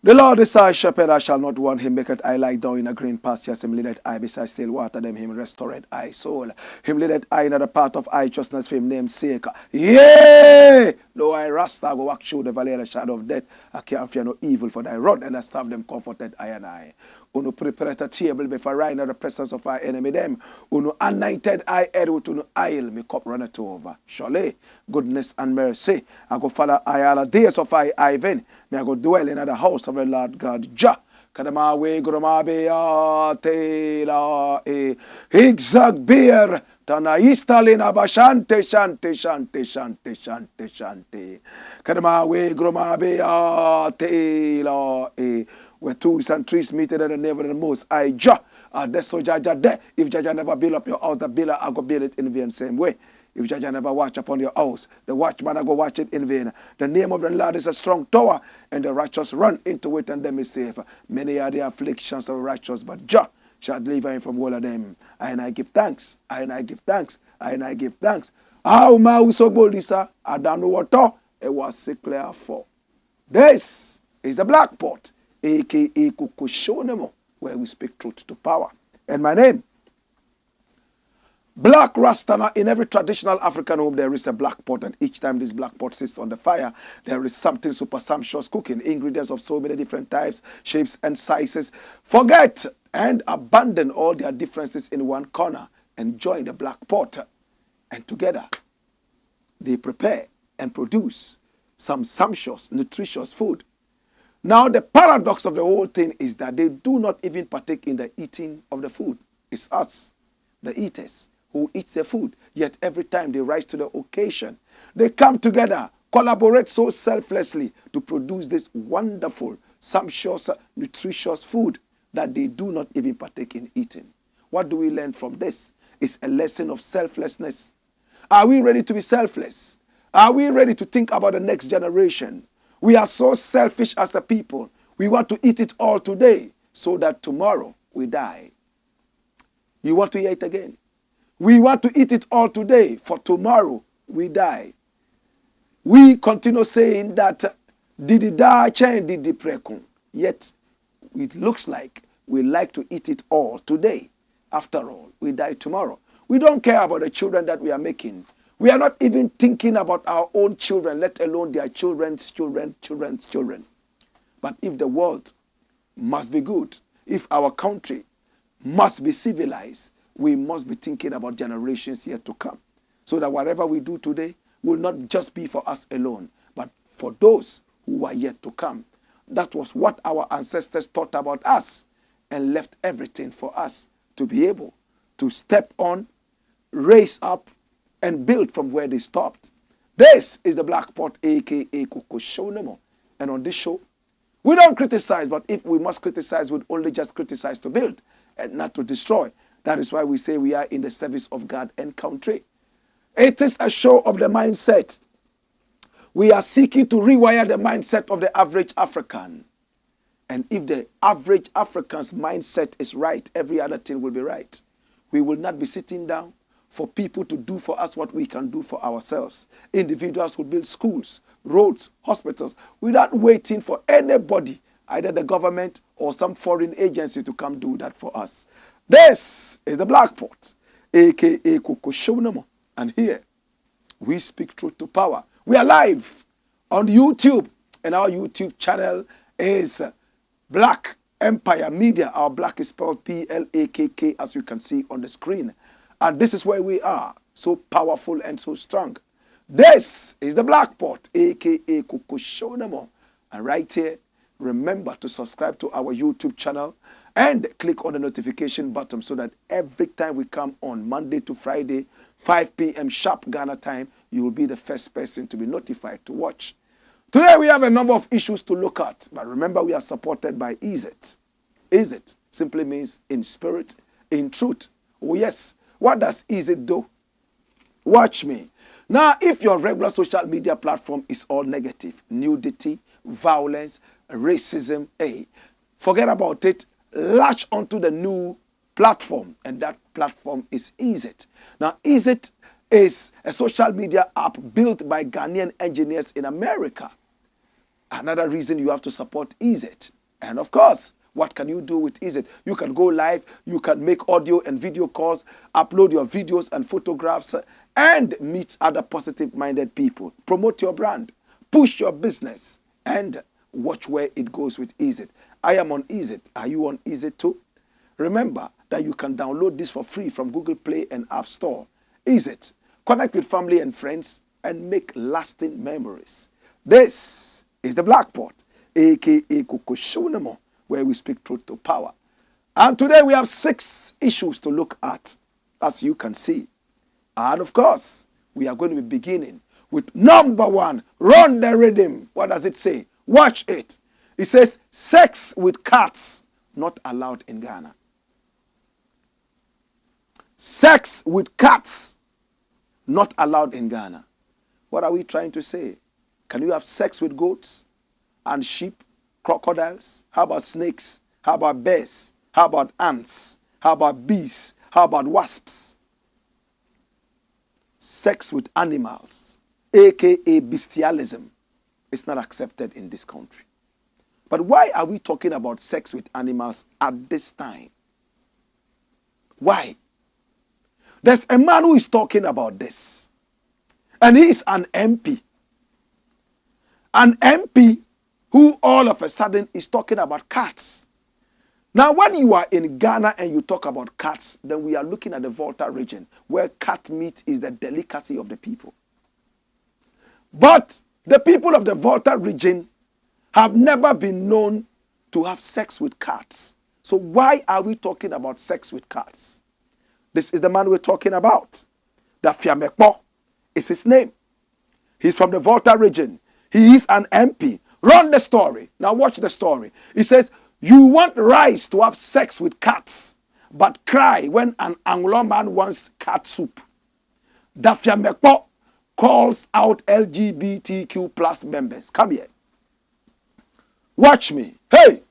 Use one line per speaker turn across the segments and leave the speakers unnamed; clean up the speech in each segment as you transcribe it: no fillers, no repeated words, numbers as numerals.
The Lord is our shepherd, I shall not want. Him maketh I lie down in a green pastures. Him leadeth I beside still water. Them him restoreth I soul. Him leadeth I in the path of righteousness for him name's sake. Yea! Though I RASTA go walk through the valley of the shadow of death, I can't fear no evil, for thy rod and thy staff them comforted I and I. Uno prepareth a table before I in the presence of our enemy them. Uno anointed I head with uno oil, me cup runneth over. Surely, goodness and mercy, I go follow I all the days of I even. Me I go dwell in the house of the Lord God Jah. Kadama we groma be te la higzag beer. Tana istalina bashante shante shante shante shante shante. Kadama we groma be te la where twos and trees meet in the name of the Most High Jah. That's so Jaja there. If Jaja never build up your house, the builder I go build it in the same way. If Jaja never watch upon your house, the watchman I go watch it in vain. The name of the Lord is a strong tower, and the righteous run into it and them is safe. Many are the afflictions of the righteous, but Jah shall deliver him from all of them. And I give thanks, and I give thanks, and I give thanks. How my so bold, sir? I don't know what it was sickly for. This is the Blakk Pot, aka Kukushonemo, where we speak truth to power. And my name, Blakk Rasta. In every traditional African home, there is a Blakk Pot, and each time this Blakk Pot sits on the fire, there is something super sumptuous cooking, ingredients of so many different types, shapes, and sizes. Forget and abandon all their differences in one corner and join the Blakk Pot. And together, they prepare and produce some sumptuous, nutritious food. Now, the paradox of the whole thing is that they do not even partake in the eating of the food. It's us, the eaters, who eat the food. Yet every time they rise to the occasion, they come together, collaborate so selflessly to produce this wonderful, sumptuous, nutritious food that they do not even partake in eating. What do we learn from this? It's a lesson of selflessness. Are we ready to be selfless? Are we ready to think about the next generation? We are so selfish as a people. We want to eat it all today so that tomorrow we die. You want to hear it again? We want to eat it all today for tomorrow we die. We continue saying that did die chain did the prekun. Yet it looks like we like to eat it all today. After all, we die tomorrow. We don't care about the children that we are making. We are not even thinking about our own children, let alone their children's children. But if the world must be good, if our country must be civilized, we must be thinking about generations yet to come. So that whatever we do today will not just be for us alone, but for those who are yet to come. That was what our ancestors taught about us and left everything for us to be able to step on, raise up, and build from where they stopped. This is the Blakk Pot, aka Kukushonemo. And on this show, we don't criticize, but if we must criticize, we'd only just criticize to build and not to destroy. That is why we say we are in the service of God and country. It is a show of the mindset. We are seeking to rewire the mindset of the average African. And if the average African's mindset is right, every other thing will be right. We will not be sitting down for people to do for us what we can do for ourselves. Individuals will build schools, roads, hospitals, without waiting for anybody, either the government or some foreign agency, to come do that for us. This is the Blakk Pot, aka Kukushonemo. And here, we speak truth to power. We are live on YouTube, and our YouTube channel is Blakk Empire Media. Our Blakk is spelled P-L-A-K-K, as you can see on the screen. And this is where we are, so powerful and so strong. This is the Blakk Pot, a.k.a. Kokoshonamo. And right here, remember to subscribe to our YouTube channel and click on the notification button so that every time we come on Monday to Friday, 5 p.m. sharp Ghana time, you will be the first person to be notified to watch. Today we have a number of issues to look at, but remember we are supported by EZIT. EZIT simply means in spirit, in truth. Oh yes, what does EZIT do? Watch me. Now, if your regular social media platform is all negative, nudity, violence, racism, hey, forget about it. Latch onto the new platform, and that platform is EZIT. Now, EZIT is a social media app built by Ghanaian engineers in America. Another reason you have to support EZIT. And of course, what can you do with EZIT? You can go live, you can make audio and video calls, upload your videos and photographs, and meet other positive-minded people. Promote your brand, push your business, and watch where it goes with EZIT. I am on EZIT. Are you on EZIT too? Remember that you can download this for free from Google Play and App Store. EZIT. Connect with family and friends and make lasting memories. This is the Blakk Pot, a.k.a. Kokoshonamo, where we speak truth to power. And today we have 6 issues to look at, as you can see. And of course, we are going to be beginning with number 1. Run the rhythm. What does it say? Watch it. It says, sex with cats not allowed in Ghana. Sex with cats not allowed in Ghana. What are we trying to say? Can you have sex with goats and sheep, crocodiles? How about snakes? How about bears? How about ants? How about bees? How about wasps? Sex with animals, aka bestialism, is not accepted in this country. But why are we talking about sex with animals at this time? Why? There's a man who is talking about this. And he is an MP. An MP who all of a sudden is talking about cats. Now, when you are in Ghana and you talk about cats, then we are looking at the Volta region, where cat meat is the delicacy of the people. But the people of the Volta region have never been known to have sex with cats. So why are we talking about sex with cats? This is the man we're talking about. Dafiamekpo is his name. He's from the Volta region. He is an MP. Run the story. Now watch the story. He says, you want rice to have sex with cats, but cry when an Anglo man wants cat soup. Dafiamekpo calls out LGBTQ plus members. Come here. Watch me. Hey!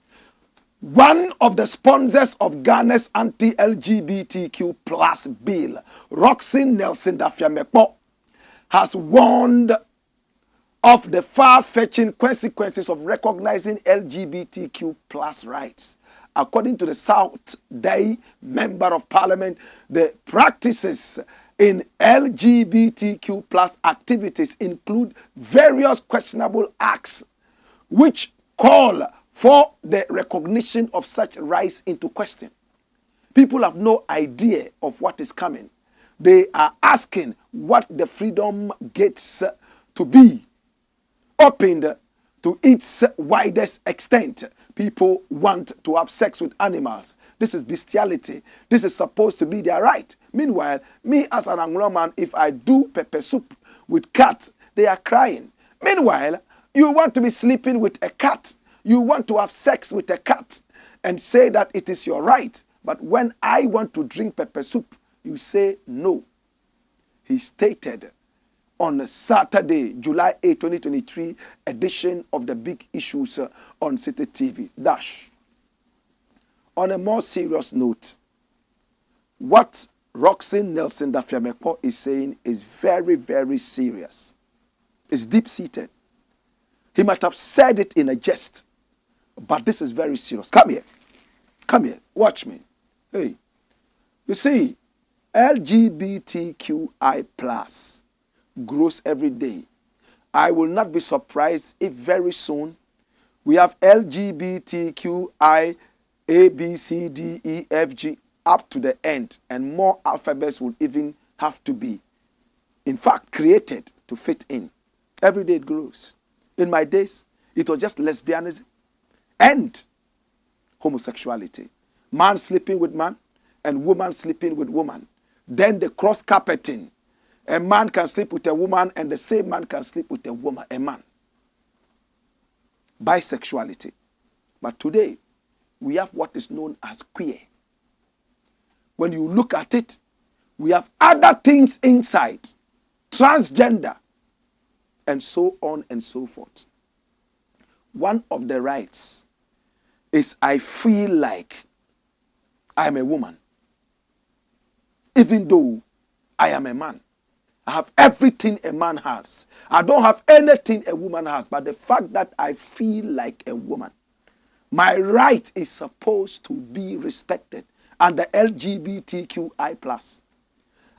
One of the sponsors of Ghana's anti-LGBTQ plus bill, Roxy Nelson Dafiamekpo, has warned of the far-fetching consequences of recognizing LGBTQ plus rights. According to the South Day Member of Parliament, the practices in LGBTQ plus activities include various questionable acts which call for the recognition of such rights into question. People have no idea of what is coming. They are asking what the freedom gates to be opened to its widest extent. People want to have sex with animals. This is bestiality. This is supposed to be their right. Meanwhile, me as an Anglo man, if I do pepper soup with cats, they are crying. Meanwhile, you want to be sleeping with a cat. You want to have sex with a cat and say that it is your right. But when I want to drink pepper soup, you say no. He stated on Saturday, July 8, 2023, edition of the Big Issues on City TV. Dash. On a more serious note, what Roxy Nelson Dafiamekpo is saying is very, very serious. It's deep-seated. He might have said it in a jest, but this is very serious. Come here. Come here. Watch me. Hey. You see, LGBTQI plus grows every day. I will not be surprised if very soon we have LGBTQI A, B, C, D, E, F, G, up to the end. And more alphabets would even have to be, in fact, created to fit in. Every day it grows. In my days, it was just lesbianism and homosexuality. Man sleeping with man and woman sleeping with woman. Then the cross-carpeting. A man can sleep with a woman and the same man can sleep with a man. Bisexuality. But today, we have what is known as queer. When you look at it, we have other things inside. Transgender. And so on and so forth. One of the rights is I feel like I am a woman. Even though I am a man. I have everything a man has. I don't have anything a woman has. But the fact that I feel like a woman, my right is supposed to be respected under LGBTQI+.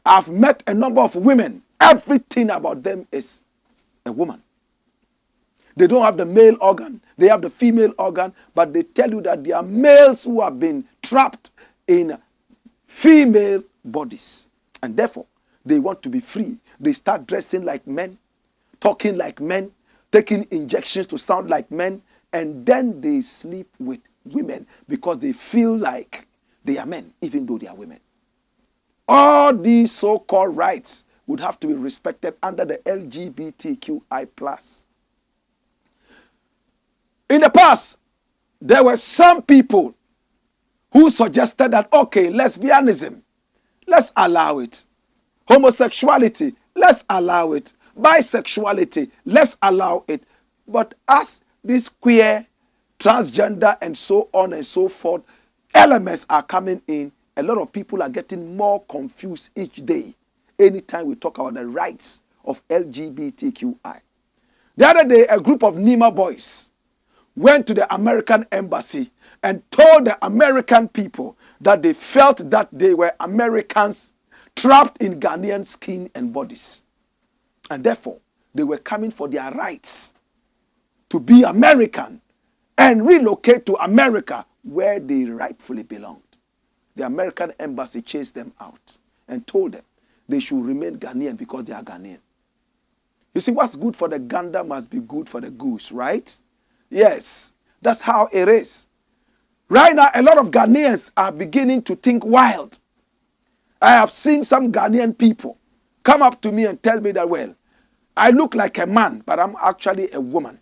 I've met a number of women. Everything about them is a woman. They don't have the male organ. They have the female organ. But they tell you that they are males who have been trapped in female bodies. And therefore, they want to be free. They start dressing like men, talking like men, taking injections to sound like men, and then they sleep with women because they feel like they are men, even though they are women. All these so-called rights would have to be respected under the LGBTQI+. In the past, there were some people who suggested that, okay, lesbianism, let's allow it. Homosexuality, let's allow it. Bisexuality, let's allow it. But as this queer, transgender, and so on and so forth elements are coming in, a lot of people are getting more confused each day anytime we talk about the rights of LGBTQI. The other day, a group of NEMA boys went to the American embassy and told the American people that they felt that they were Americans trapped in Ghanaian skin and bodies. And therefore, they were coming for their rights to be American and relocate to America where they rightfully belonged. The American embassy chased them out and told them they should remain Ghanaian because they are Ghanaian. You see, what's good for the gander must be good for the goose, right? Yes, that's how it is. Right now, a lot of Ghanaians are beginning to think wild. I have seen some Ghanaian people come up to me and tell me that, well, I look like a man, but I'm actually a woman.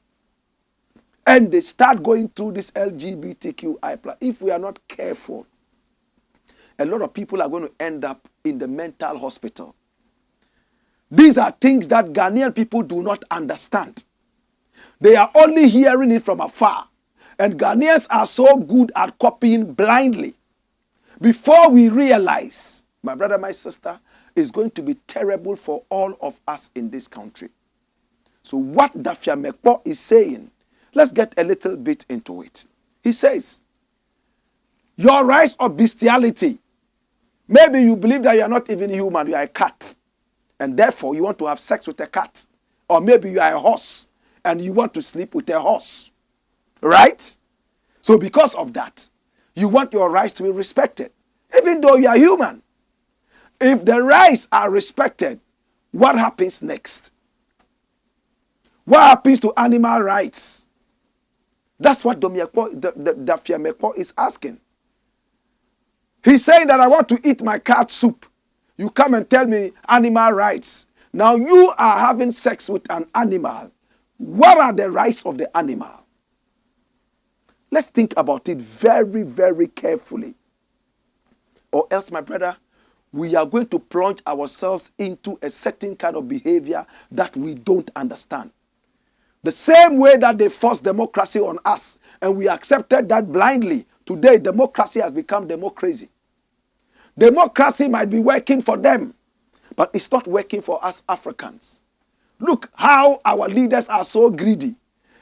And they start going through this LGBTQI+. If we are not careful, a lot of people are going to end up in the mental hospital. These are things that Ghanaian people do not understand. They are only hearing it from afar. And Ghanaians are so good at copying blindly. Before we realize, my brother, my sister, it's going to be terrible for all of us in this country. So what Dafia Mekpo is saying, let's get a little bit into it. He says, your rights of bestiality. Maybe you believe that you are not even human, you are a cat. And therefore you want to have sex with a cat. Or maybe you are a horse and you want to sleep with a horse. Right? So because of that, you want your rights to be respected. Even though you are human. If the rights are respected, what happens next? What happens to animal rights? That's what Dafia Mekpo is asking. He's saying that I want to eat my cat soup. You come and tell me animal rights. Now you are having sex with an animal. What are the rights of the animal? Let's think about it very, very carefully. Or else, my brother, we are going to plunge ourselves into a certain kind of behavior that we don't understand. The same way that they forced democracy on us and we accepted that blindly, today democracy has become democracy. Democracy might be working for them, but it's not working for us Africans. Look how our leaders are so greedy.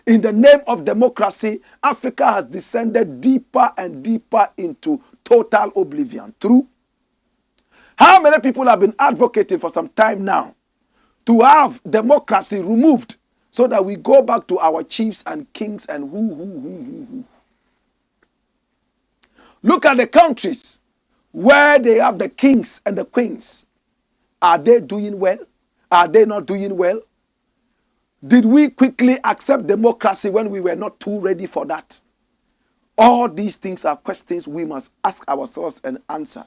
In the name of democracy, Africa has descended deeper and deeper into total oblivion. True? How many people have been advocating for some time now to have democracy removed so that we go back to our chiefs and kings and who. Look at the countries where they have the kings and the queens. Are they doing well? Are they not doing well? Did we quickly accept democracy when we were not too ready for that? All these things are questions we must ask ourselves and answer.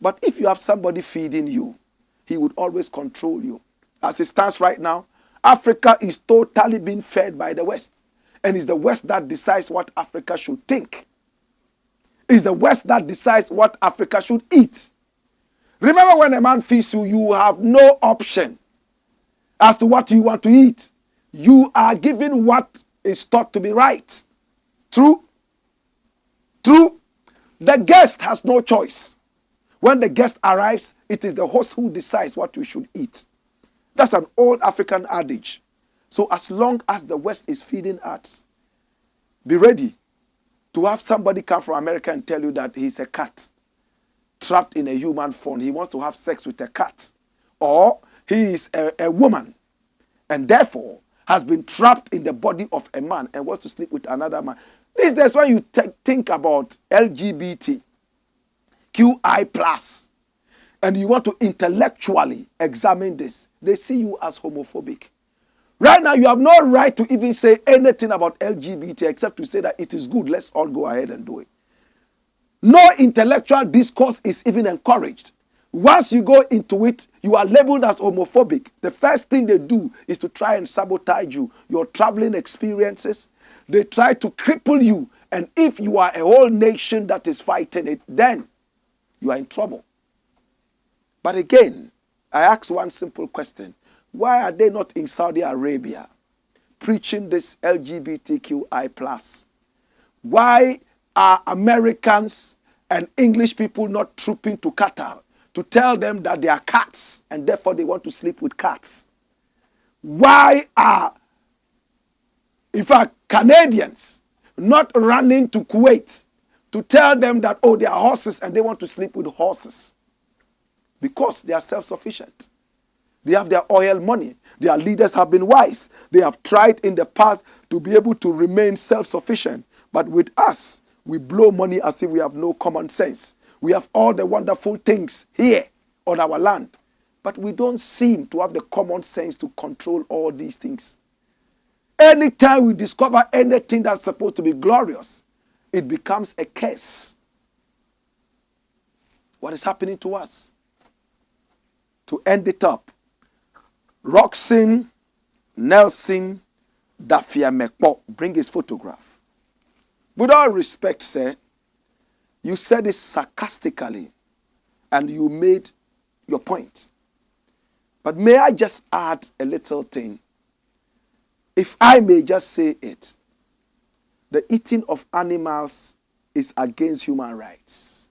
But if you have somebody feeding you, he would always control you. As it stands right now, Africa is totally being fed by the West. And it's the West that decides what Africa should think. It's the West that decides what Africa should eat. Remember, when a man feeds you, you have no option as to what you want to eat. You are given what is thought to be right. True? True? The guest has no choice. When the guest arrives, it is the host who decides what you should eat. That's an old African adage. So as long as the West is feeding us, be ready to have somebody come from America and tell you that he's a cat trapped in a human form. He wants to have sex with a cat. Or he is a woman and therefore has been trapped in the body of a man and wants to sleep with another man. These days, when you think about LGBT, QI+, and you want to intellectually examine this, they see you as homophobic. Right now, you have no right to even say anything about LGBT except to say that it is good. Let's all go ahead and do it. No intellectual discourse is even encouraged. Once you go into it, you are labeled as homophobic. The first thing they do is to try and sabotage you, your traveling experiences. They try to cripple you. And if you are a whole nation that is fighting it, then you are in trouble. But again, I ask one simple question. Why are they not in Saudi Arabia preaching this LGBTQI+? Why are Americans and English people not trooping to Qatar to tell them that they are cats and therefore they want to sleep with cats? Why are, in fact, Canadians not running to Kuwait to tell them that, oh, they are horses and they want to sleep with horses? Because they are self-sufficient. They have their oil money. Their leaders have been wise. They have tried in the past to be able to remain self-sufficient. But with us, we blow money as if we have no common sense. We have all the wonderful things here on our land. But we don't seem to have the common sense to control all these things. Anytime we discover anything that's supposed to be glorious, it becomes a curse. What is happening to us? To end it up, Roxin Nelson Dafiamekpo, bring his photograph. With all respect, sir, you said it sarcastically and you made your point. But may I just add a little thing? If I may just say it, the eating of animals is against human rights.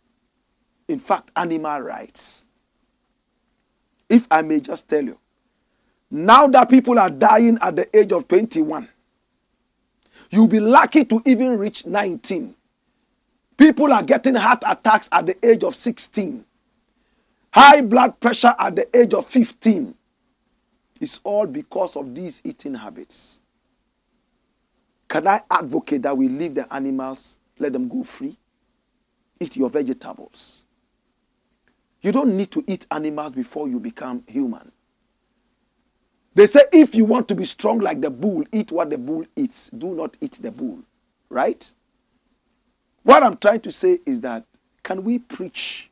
In fact, animal rights. If I may just tell you, now that people are dying at the age of 21, you'll be lucky to even reach 19. People are getting heart attacks at the age of 16. High blood pressure at the age of 15. It's all because of these eating habits. Can I advocate that we leave the animals, let them go free? Eat your vegetables. You don't need to eat animals before you become human. They say if you want to be strong like the bull, eat what the bull eats. Do not eat the bull. Right? What I'm trying to say is that, can we preach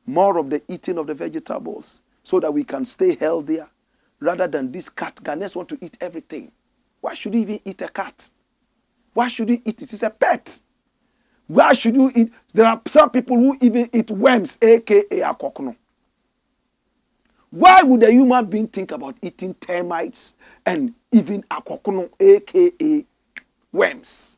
more of the eating of the vegetables so that we can stay healthier rather than this cat? Ghanaians want to eat everything. Why should you even eat a cat? Why should you eat it? It's a pet. Why should you eat? There are some people who even eat worms, aka akokono. Why would a human being think about eating termites and even akokono, aka worms?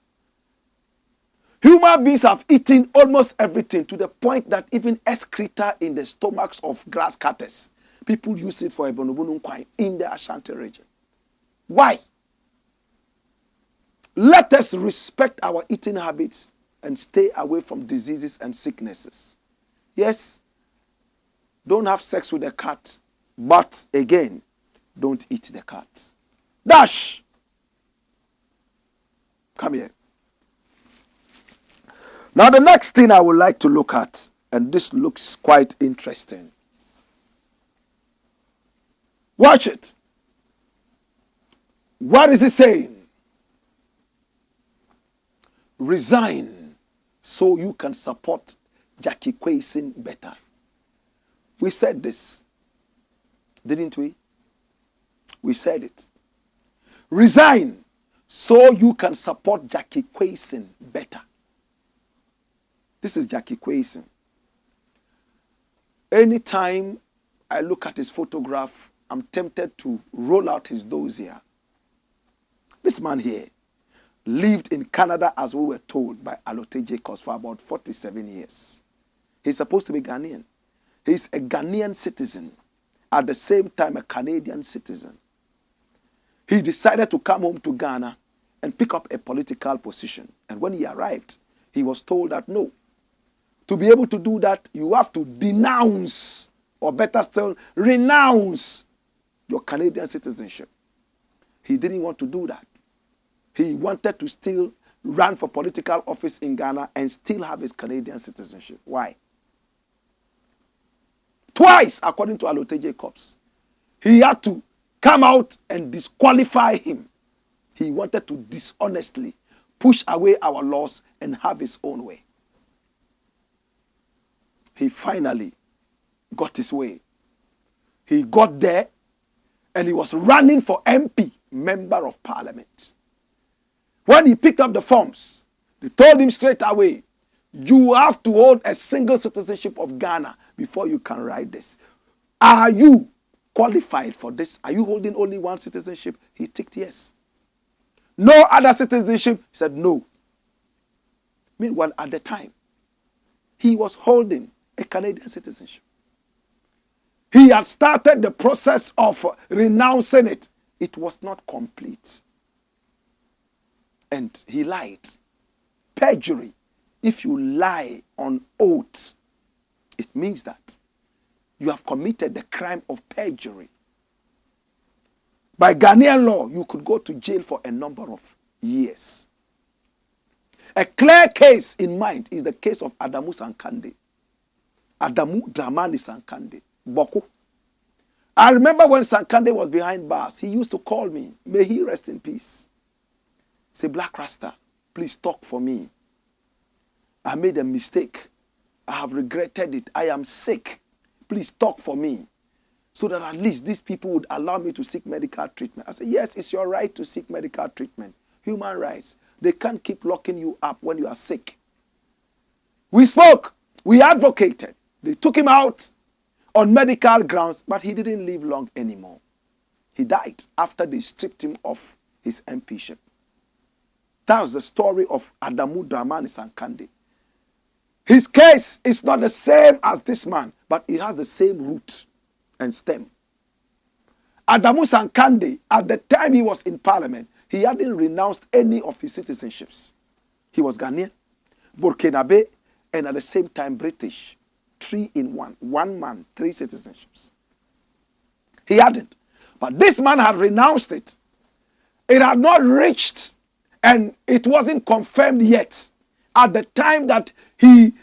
Human beings have eaten almost everything to the point that even excreta in the stomachs of grass cutters, people use it for ebonobonu kwai in the Ashanti region. Why? Let us respect our eating habits and stay away from diseases and sicknesses. Yes, don't have sex with a cat, but again, don't eat the cat. Dash! Come here. Now, the next thing I would like to look at, and this looks quite interesting. Watch it. What is it saying? Resign so you can support Gyakie Quayson better. We said this, didn't we? We said it. Resign so you can support Gyakie Quayson better. This is Gyakie Quayson. Anytime I look at his photograph, I'm tempted to roll out his dossier. This man here lived in Canada, as we were told by Alote Jacobs, for about 47 years. He's supposed to be Ghanaian. He's a Ghanaian citizen, at the same time a Canadian citizen. He decided to come home to Ghana and pick up a political position. And when he arrived, he was told that no, to be able to do that, you have to denounce, or better still, renounce your Canadian citizenship. He didn't want to do that. He wanted to still run for political office in Ghana and still have his Canadian citizenship. Why? Twice, according to Alote Jacobs, he had to come out and disqualify him. He wanted to dishonestly push away our laws and have his own way. He finally got his way. He got there and he was running for MP, Member of Parliament. When he picked up the forms, they told him straight away, you have to hold a single citizenship of Ghana before you can write this. Are you qualified for this? Are you holding only one citizenship? He ticked yes. No other citizenship? He said no. Meanwhile, at the time, he was holding a Canadian citizenship. He had started the process of renouncing it. It was not complete. And he lied. Perjury. If you lie on oath, it means that you have committed the crime of perjury. By Ghanaian law, you could go to jail for a number of years. A clear case in mind is the case of Adamu Sankande. Adamu Dramani Sankande. Boko. I remember when Sankande was behind bars, he used to call me. May he rest in peace. Say, Blakk Rasta, please talk for me. I made a mistake. I have regretted it. I am sick. Please talk for me. So that at least these people would allow me to seek medical treatment. I said, yes, it's your right to seek medical treatment. Human rights. They can't keep locking you up when you are sick. We spoke. We advocated. They took him out on medical grounds, but he didn't live long anymore. He died after they stripped him of his MPship. That was the story of Adamu Dramani Sankande. His case is not the same as this man, but it has the same root and stem. Adamu Sankande, at the time he was in parliament, he hadn't renounced any of his citizenships. He was Ghanaian, Burkinabe, and at the same time British. 3 in 1. One man, 3 citizenships. He hadn't. But this man had renounced it. It had not reached, and it wasn't confirmed yet at the time that he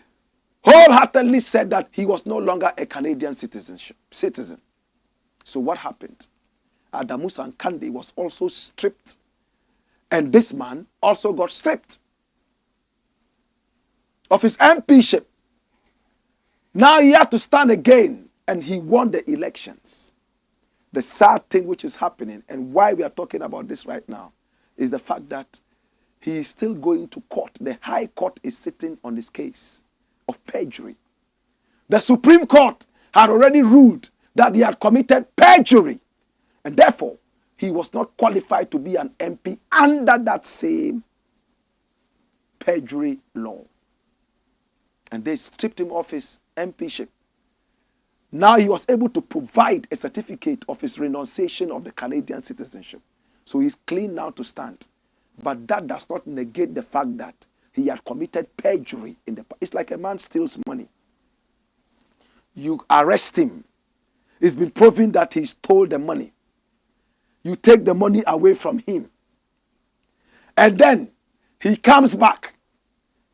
wholeheartedly said that he was no longer a Canadian citizen. So what happened? Adamu Sankande was also stripped, and this man also got stripped of his MPship. Now he had to stand again, and he won the elections. The sad thing which is happening, and why we are talking about this right now, is the fact that he is still going to court. The High Court is sitting on his case of perjury. The Supreme Court had already ruled that he had committed perjury, and therefore he was not qualified to be an MP under that same perjury law. And they stripped him of his MPship. Now he was able to provide a certificate of his renunciation of the Canadian citizenship. So he's clean now to stand. But that does not negate the fact that he had committed perjury in the past. It's like a man steals money. You arrest him. It's been proven that he stole the money. You take the money away from him. And then he comes back.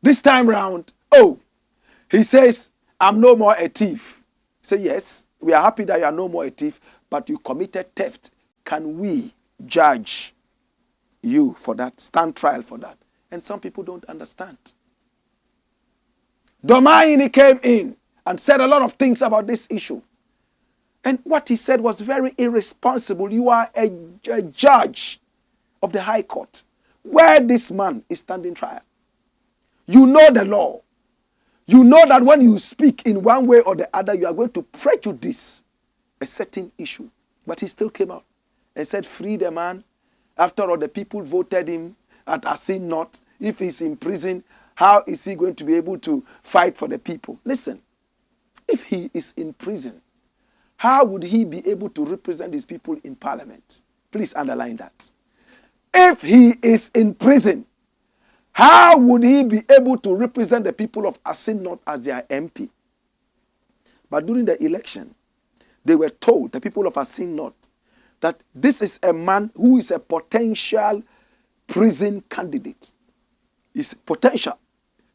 This time round, oh, he says, I'm no more a thief. Say, yes, we are happy that you are no more a thief, but you committed theft. Can we judge you for that? Stand trial for that? And some people don't understand. Domaini came in and said a lot of things about this issue. And what he said was very irresponsible. You are a judge of the High Court, where this man is standing trial. You know the law. You know that when you speak in one way or the other, you are going to prejudice a certain issue. But he still came out and said, free the man. After all, the people voted him and are seen not. If he's in prison, how is he going to be able to fight for the people? Listen, if he is in prison, how would he be able to represent his people in parliament? Please underline that. If he is in prison, how would he be able to represent the people of Asin North as their MP? But during the election, they were told, the people of Asin North, that this is a man who is a potential prison candidate. He's potential.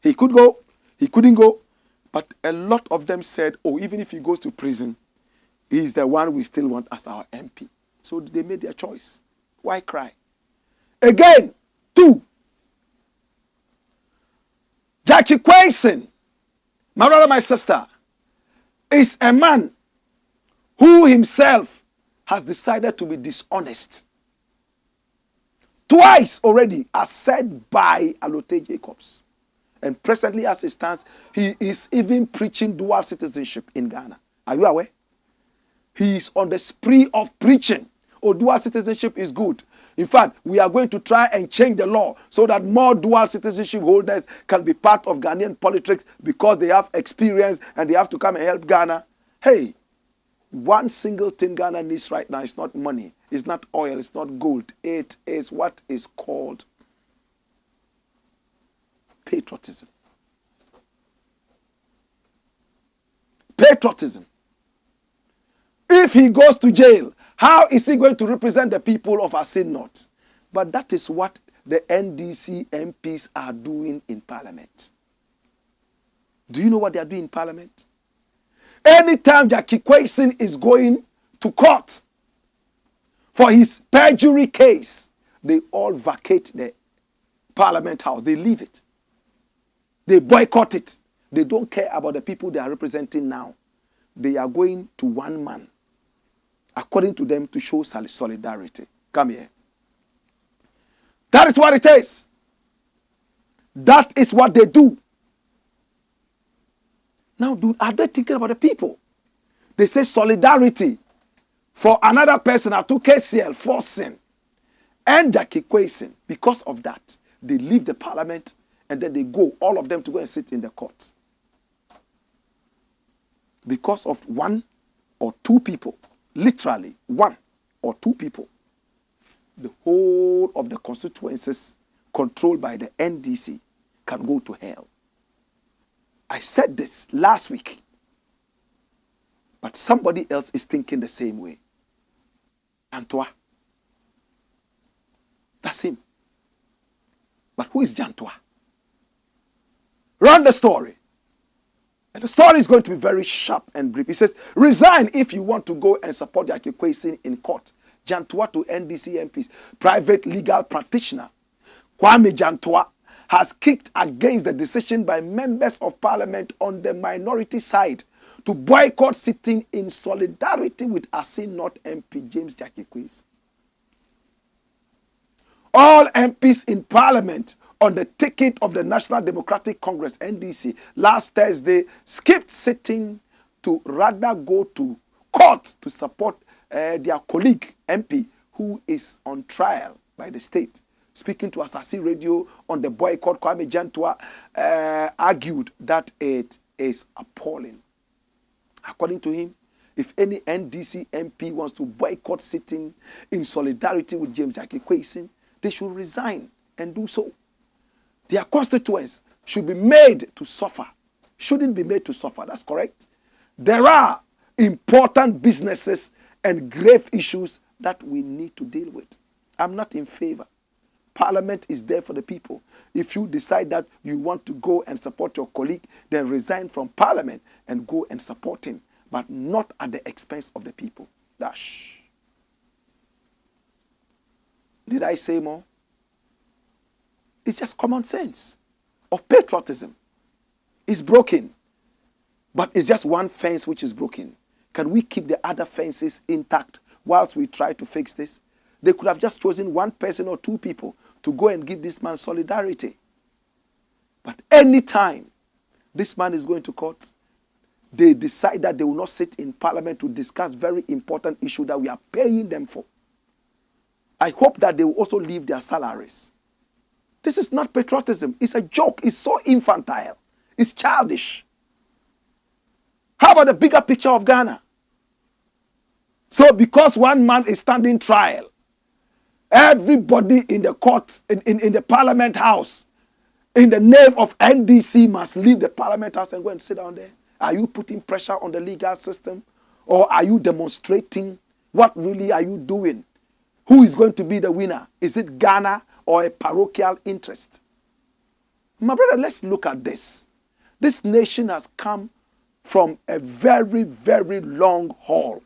He could go, he couldn't go. But a lot of them said, oh, even if he goes to prison, he's the one we still want as our MP. So they made their choice. Why cry? Again, two. Gyakie Quayson, my brother, my sister, is a man who himself has decided to be dishonest. Twice already, as said by Alote Jacobs. And presently, as it stands, he is even preaching dual citizenship in Ghana. Are you aware? He is on the spree of preaching. Oh, dual citizenship is good. In fact, we are going to try and change the law so that more dual citizenship holders can be part of Ghanaian politics because they have experience and they have to come and help Ghana. Hey, one single thing Ghana needs right now is not money, it's not oil, it's not gold. It is what is called patriotism. Patriotism. If he goes to jail, how is he going to represent the people of Asin North? But that is what the NDC MPs are doing in Parliament. Do you know what they are doing in Parliament? Anytime Gyakie Quayson is going to court for his perjury case, they all vacate the Parliament House. They leave it. They boycott it. They don't care about the people they are representing now. They are going to one man, according to them, to show solidarity. Come here. That is what it is. That is what they do. Now, are they thinking about the people? They say solidarity for another person, to KCL, forcing, and Gyakie Quayson. Because of that, they leave the parliament and then they go, all of them, to go and sit in the court. Because of one or two people, literally one or two people, the whole of the constituencies controlled by the NDC can go to hell. I said this last week, but somebody else is thinking the same way. Jantoa. That's him. But who is Jantoa? Run the story. And the story is going to be very sharp and brief. He says, resign if you want to go and support Gyakie Quayson in court. Jantoa to NDC MPs. Private legal practitioner Kwame Jantoa has kicked against the decision by members of parliament on the minority side to boycott sitting in solidarity with Asin North MP James Gyakie Quayson. All MPs in parliament on the ticket of the National Democratic Congress, NDC, last Thursday skipped sitting to rather go to court to support their colleague MP who is on trial by the state. Speaking to Asasi Radio on the boycott, Kwame Jantoa argued that it is appalling. According to him, if any NDC MP wants to boycott sitting in solidarity with James Gyakie Quayson, they should resign and do so. Their constituents should be made to suffer. Shouldn't be made to suffer. That's correct. There are important businesses and grave issues that we need to deal with. I'm not in favor Parliament is there for the people. If you decide that you want to go and support your colleague, then resign from Parliament and go and support him, but not at the expense of the people. Dash. Did I say more? It's just common sense of patriotism. It's broken, but it's just one fence which is broken. Can we keep the other fences intact whilst we try to fix this? They could have just chosen one person or two people to go and give this man solidarity. But anytime this man is going to court, they decide that they will not sit in Parliament to discuss very important issue that we are paying them for. I hope that they will also leave their salaries. This is not patriotism. It's a joke. It's so infantile. It's childish. How about the bigger picture of Ghana? So because one man is standing trial, everybody in the court, in the Parliament House, in the name of NDC must leave the Parliament House and go and sit down there? Are you putting pressure on the legal system? Or are you demonstrating? What really are you doing? Who is going to be the winner? Is it Ghana or a parochial interest? My brother, let's look at this. This nation has come from a very, very long haul.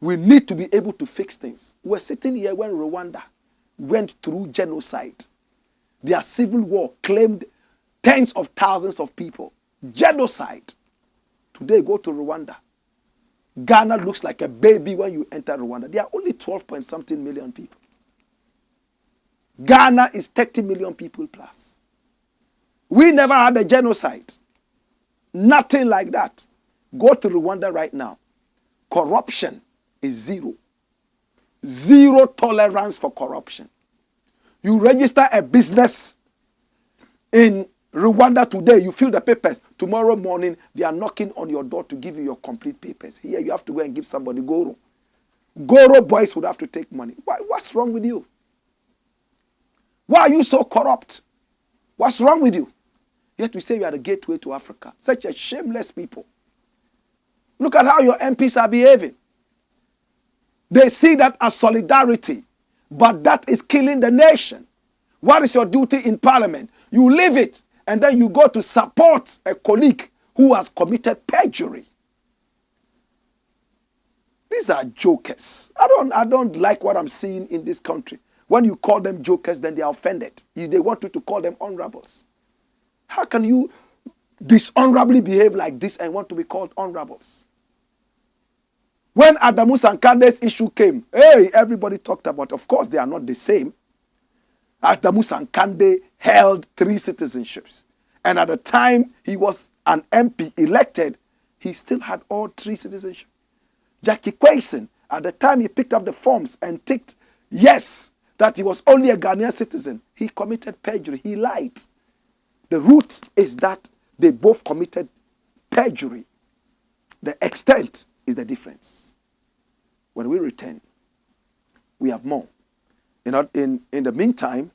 We need to be able to fix things. We're sitting here when Rwanda went through genocide. Their civil war claimed tens of thousands of people. Genocide. Today, go to Rwanda. Ghana looks like a baby when you enter Rwanda. There are only 12-point-something million people. Ghana is 30 million people plus. We never had a genocide. Nothing like that. Go to Rwanda right now. Corruption is zero. Zero tolerance for corruption. You register a business in Rwanda today, you fill the papers. Tomorrow morning, they are knocking on your door to give you your complete papers. Here, you have to go and give somebody Goro. Goro boys would have to take money. What's wrong with you? Why are you so corrupt? What's wrong with you? Yet we say you are the gateway to Africa. Such a shameless people. Look at how your MPs are behaving. They see that as solidarity, but that is killing the nation. What is your duty in Parliament? You leave it, and then you go to support a colleague who has committed perjury. These are jokers. I don't like what I'm seeing in this country. When you call them jokers, then they are offended. They want you to call them honorables. How can you dishonorably behave like this and want to be called honorables? When Adamu Sankande's issue came, hey, everybody talked about, of course, they are not the same. Adamu Sankande held 3 citizenships. And at the time he was an MP elected, he still had all 3 citizenships. Gyakie Quayson, at the time he picked up the forms and ticked yes, that he was only a Ghanaian citizen, he committed perjury. He lied. The root is that they both committed perjury. The extent is the difference. When we return, we have more. In the meantime,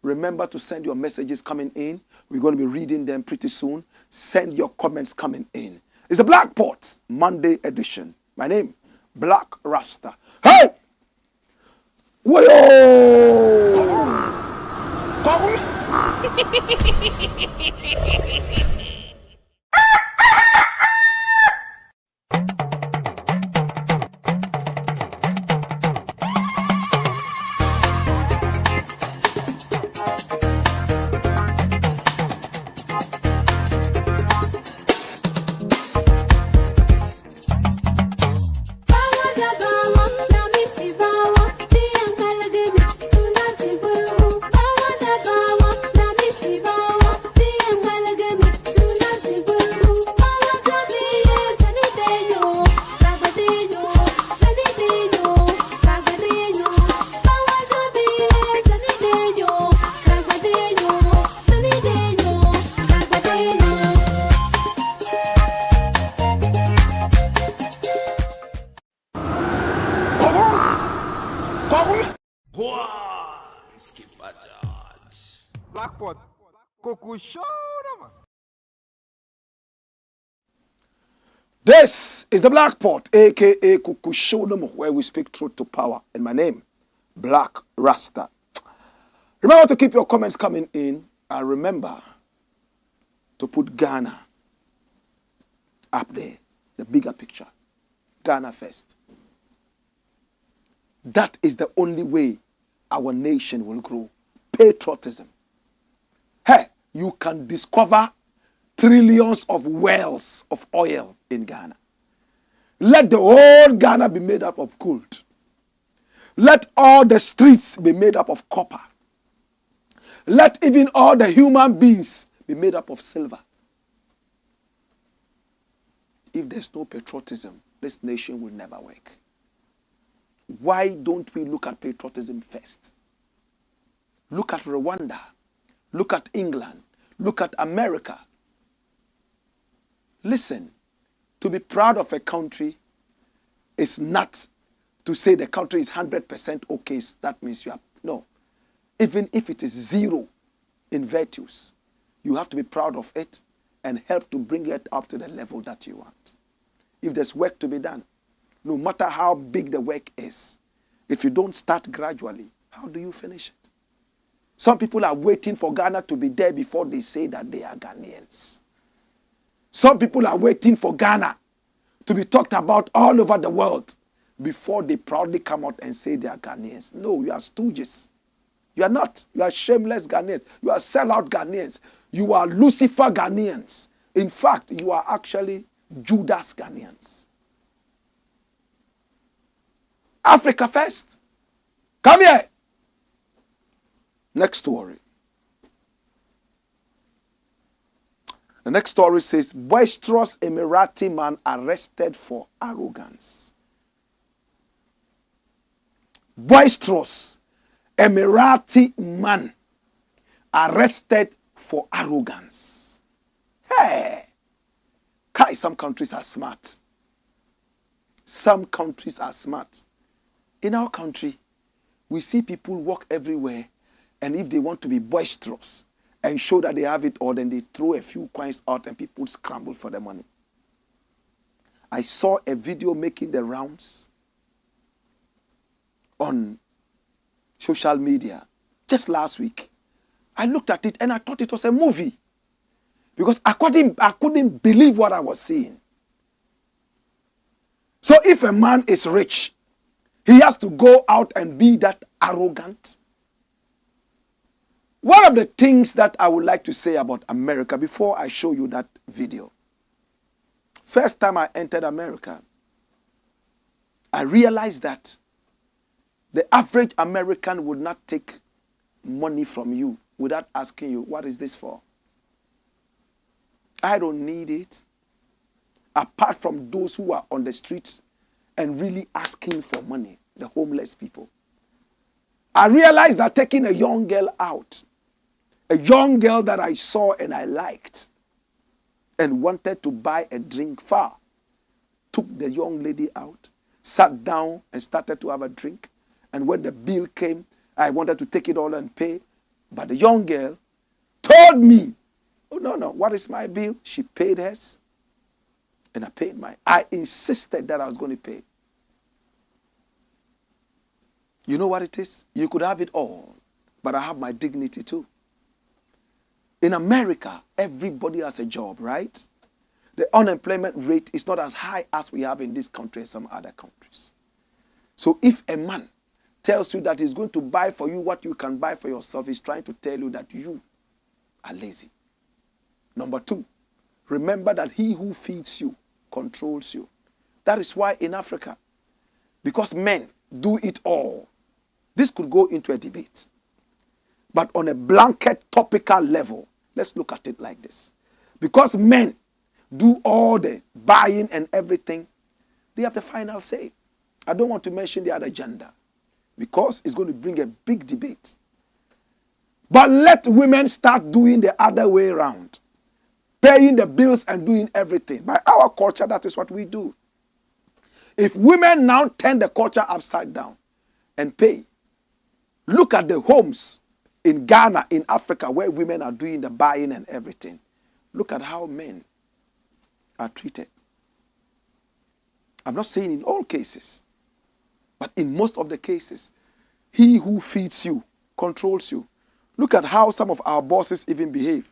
remember to send your messages coming in. We're going to be reading them pretty soon. Send your comments coming in. It's the Blakk Pot Monday edition. My name, Blakk Rasta. Hey!
Blakk Pot, Koku show them.
This is the Blakk Pot, aka Kukushonomo, where we speak truth to power. And my name, Blakk Rasta. Remember to keep your comments coming in, and remember to put Ghana up there, the bigger picture. Ghana first. That is the only way our nation will grow. Patriotism. Hey, you can discover trillions of wells of oil in Ghana. Let the whole Ghana be made up of gold. Let all the streets be made up of copper. Let even all the human beings be made up of silver. If there's no patriotism, this nation will never work. Why don't we look at patriotism first? Look at Rwanda. Look at England. Look at America. Listen, to be proud of a country is not to say the country is 100% okay. That means you are, no. Even if it is zero in virtues, you have to be proud of it and help to bring it up to the level that you want. If there's work to be done, no matter how big the work is, if you don't start gradually, how do you finish it? Some people are waiting for Ghana to be there before they say that they are Ghanaians. Some people are waiting for Ghana to be talked about all over the world before they proudly come out and say they are Ghanaians. No, you are stooges. You are not. You are shameless Ghanaians. You are sellout Ghanaians. You are Lucifer Ghanaians. In fact, you are actually Judas Ghanaians. Africa first. Come here. Next story. The next story says, boisterous Emirati man arrested for arrogance. Boisterous Emirati man arrested for arrogance. Hey! Kai, some countries are smart. Some countries are smart. In our country, we see people walk everywhere, and if they want to be boisterous and show that they have it all, then they throw a few coins out and people scramble for the money. I saw a video making the rounds on social media just last week. I looked at it and I thought it was a movie because I couldn't believe what I was seeing. So if a man is rich, he has to go out and be that arrogant. One of the things that I would like to say about America before I show you that video. First time I entered America, I realized that the average American would not take money from you without asking you, what is this for? I don't need it. Apart from those who are on the streets and really asking for money, the homeless people. I realized that taking a young girl out, a young girl that I saw and I liked and wanted to buy a drink for, took the young lady out, sat down and started to have a drink. And when the bill came, I wanted to take it all and pay. But the young girl told me, oh, no, what is my bill? She paid hers and I paid mine. I insisted that I was going to pay. You know what it is? You could have it all, but I have my dignity too. In America, everybody has a job, right? The unemployment rate is not as high as we have in this country and some other countries. So if a man tells you that he's going to buy for you what you can buy for yourself, he's trying to tell you that you are lazy. Number two, remember that he who feeds you controls you. That is why in Africa, because men do it all, this could go into a debate. But on a blanket topical level, let's look at it like this. Because men do all the buying and everything, they have the final say. I don't want to mention the other gender because it's going to bring a big debate. But let women start doing the other way around. Paying the bills and doing everything. By our culture, that is what we do. If women now turn the culture upside down and pay, look at the homes in Ghana, in Africa, where women are doing the buying and everything. Look at how men are treated. I'm not saying in all cases, but in most of the cases, He who feeds you controls you. Look at how some of our bosses even behave.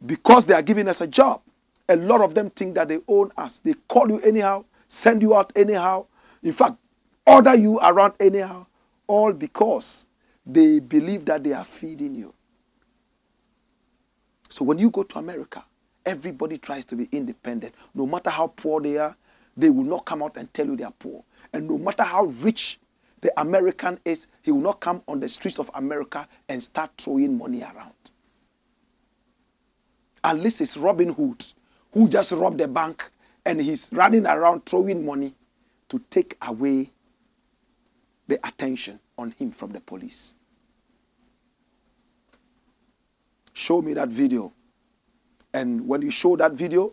Because they are giving us a job, a lot of them think that they own us. They call you anyhow, send you out anyhow. In fact, order you around anyhow. All because they believe that they are feeding you. So when you go to America, everybody tries to be independent. No matter how poor they are, they will not come out and tell you they are poor. And no matter how rich the American is, he will not come on the streets of America and start throwing money around. Unless it's Robin Hood, who just robbed the bank and he's running around throwing money to take away the attention on him from the police. Show me that video. And when you show that video,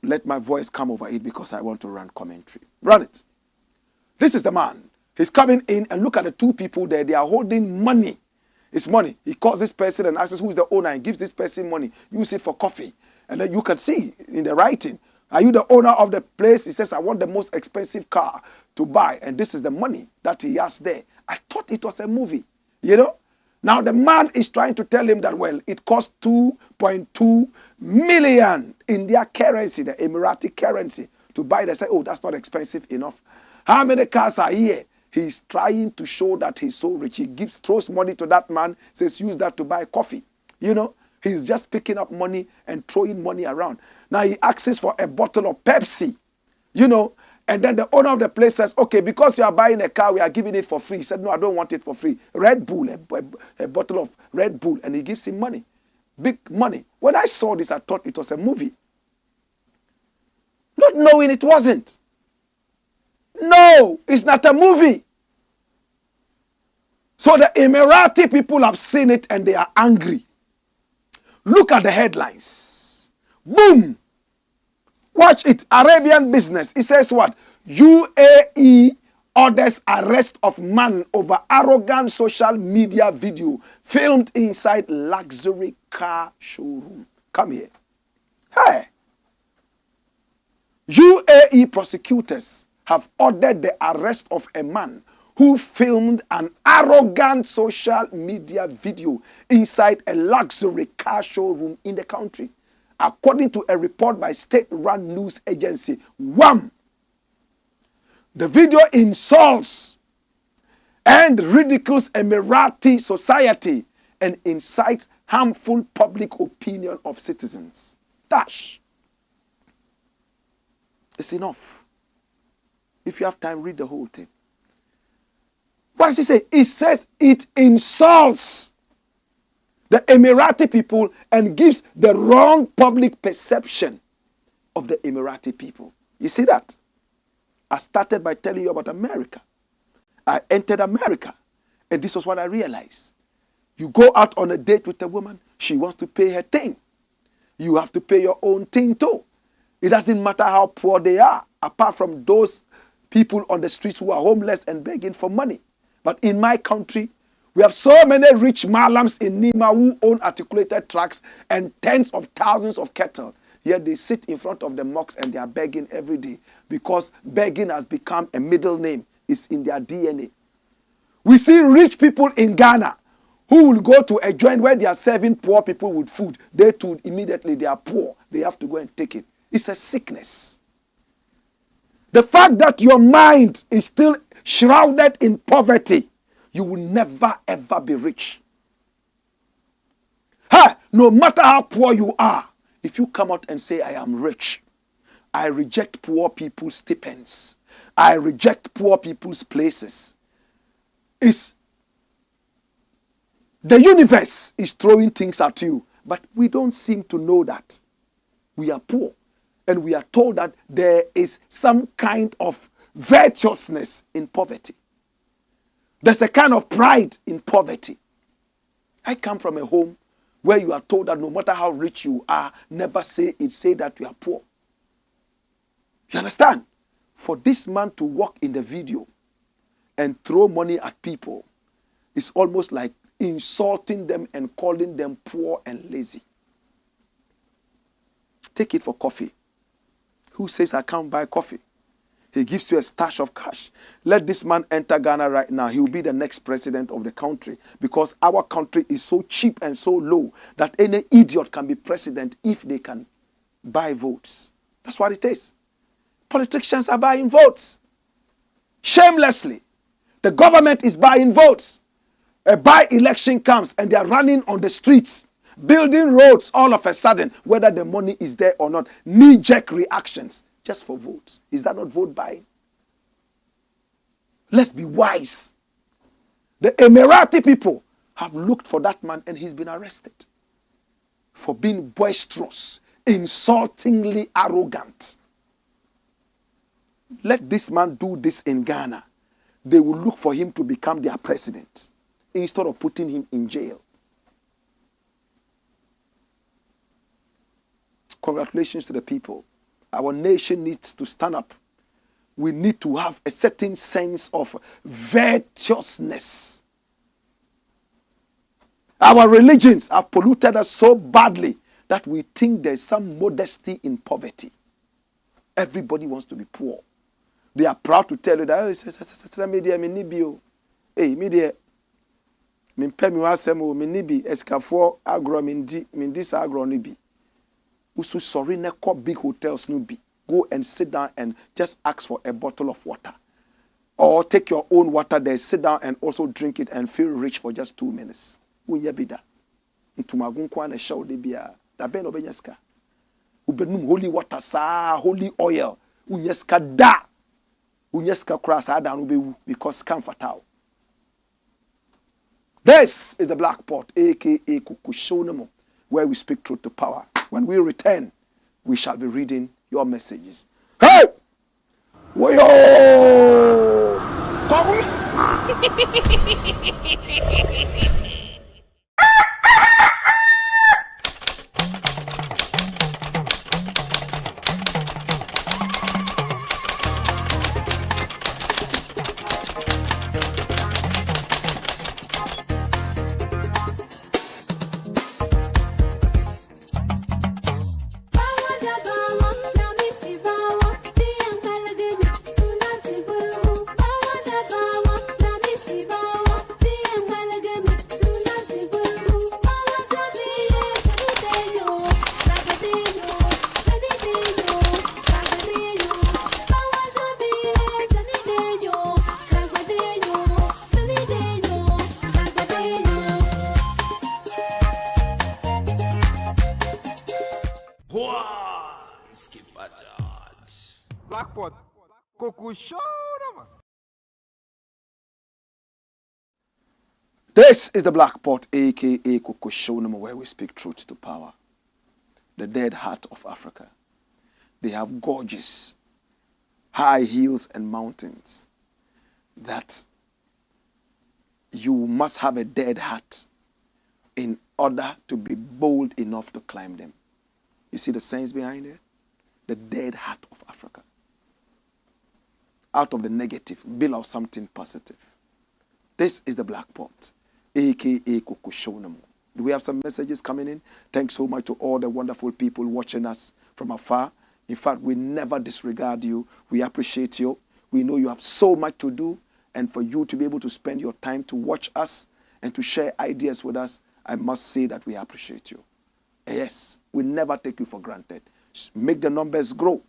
let my voice come over it because I want to run commentary. Run it. This is the man. He's coming in and look at the two people there. They are holding money. It's money. He calls this person and asks who is the owner and gives this person money. Use it for coffee. And then you can see in the writing, are you the owner of the place? He says, I want the most expensive car to buy. And this is the money that he has there. I thought it was a movie, you know. Now the man is trying to tell him that, well, it costs 2.2 million in their currency, the Emirati currency, to buy. They say, oh, that's not expensive enough. How many cars are here? He's trying to show that he's so rich. He throws money to that man, says, use that to buy coffee. You know, he's just picking up money and throwing money around. Now he asks for a bottle of Pepsi, you know, and then the owner of the place says, okay, because you are buying a car, we are giving it for free. He said, no, I don't want it for free. Red Bull, a bottle of Red Bull, and he gives him money, big money. When I saw this, I thought it was a movie. Not knowing it wasn't. No, it's not a movie. So the Emirati people have seen it and they are angry. Look at the headlines. Boom. Watch it. Arabian Business. It says what? UAE orders arrest of man over arrogant social media video filmed inside luxury car showroom. Come here. Hey. UAE prosecutors have ordered the arrest of a man who filmed an arrogant social media video inside a luxury car showroom in the country. According to a report by state-run news agency, WAM, the video insults and ridicules Emirati society and incites harmful public opinion of citizens. Dash. It's enough. If you have time, read the whole thing. What does it say? It says it insults the Emirati people and gives the wrong public perception of the Emirati people. You see that? I started by telling you about America. I entered America, and this was what I realized. You go out on a date with a woman, she wants to pay her thing. You have to pay your own thing too. It doesn't matter how poor they are, apart from those people on the streets who are homeless and begging for money. But in my country, we have so many rich malams in Nima who own articulated trucks and tens of thousands of cattle. Yet they sit in front of the mosques and they are begging every day because begging has become a middle name. It's in their DNA. We see rich people in Ghana who will go to a joint where they are serving poor people with food. They too, immediately they are poor. They have to go and take it. It's a sickness. The fact that your mind is still shrouded in poverty, you will never ever be rich. No matter how poor you are, if you come out and say, I am rich, I reject poor people's stipends, I reject poor people's places. The universe is throwing things at you, but we don't seem to know that. We are poor, and we are told that there is some kind of virtuousness in poverty. There's a kind of pride in poverty. I come from a home where you are told that no matter how rich you are, never say that you are poor. You understand? For this man to walk in the video and throw money at people is almost like insulting them and calling them poor and lazy. Take it for coffee. Who says I can't buy coffee? He gives you a stash of cash. Let this man enter Ghana right now. He will be the next president of the country because our country is so cheap and so low that any idiot can be president if they can buy votes. That's what it is. Politicians are buying votes. Shamelessly. The government is buying votes. A by-election comes and they are running on the streets, building roads all of a sudden, whether the money is there or not. Knee-jerk reactions just for votes. Is that not vote buying? Let's be wise. The Emirati people have looked for that man and he's been arrested for being boisterous, insultingly arrogant. Let this man do this in Ghana. They will look for him to become their president instead of putting him in jail. Congratulations to the people. Our nation needs to stand up. We need to have a certain sense of virtuousness. Our religions have polluted us so badly that we think there's some modesty in poverty. Everybody wants to be poor. They are proud to tell you that, hey, media, min pemi wasemo minibi escafo agro mindi sa agro nibi. Usu sorry ne ko big hotels nubi. Go and sit down and just ask for a bottle of water. Or take your own water there, sit down and also drink it and feel rich for just 2 minutes. Unya bida. Ntumagun kwa na shaw de bia. Da ben obenyaska. Ubenum holy water sa, holy oil. Unyeska da. Unyeska cross ada ubewu because can fatal. This is the Blakk Pot, aka Kukushonamo, where we speak truth to power. When we return, we shall be reading your messages. Hey! Wayo!
Blakk Pot, Coco Show, man.
This is the Blakk Pot, aka Kukushonamo, where we speak truth to power. The dead heart of Africa. They have gorges, high hills and mountains that you must have a dead heart in order to be bold enough to climb them. You see the sense behind it? The dead heart of Africa. Out of the negative, build out something positive. This is the Blakk Pot, aka Kukushonamo. Do we have some messages coming in? Thanks so much to all the wonderful people watching us from afar. In fact, we never disregard you. We appreciate you. We know you have so much to do, and for you to be able to spend your time to watch us and to share ideas with us, I must say that we appreciate you. Yes, we never take you for granted. Make the numbers grow.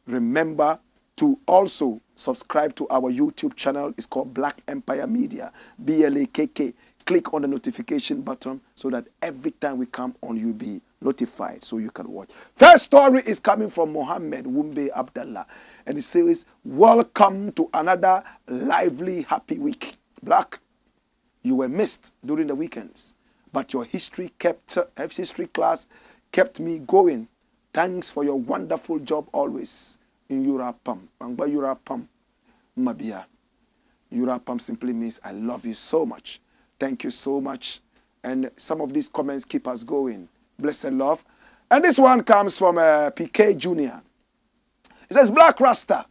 Remember to also subscribe to our YouTube channel. It's called Black Empire Media, BLAKK. Click on the notification button so that every time we come on, you'll be notified so you can watch. First story is coming from Mohammed Wumbe Abdallah. And it says, welcome to another lively, happy week. Blakk, you were missed during the weekends, but your history class kept me going. Thanks for your wonderful job always in Eurapam. Angba Eurapam, Mabia. Eurapam simply means I love you so much. Thank you so much. And some of these comments keep us going. Blessed love. And this one comes from PK Jr. It says, Black Rasta,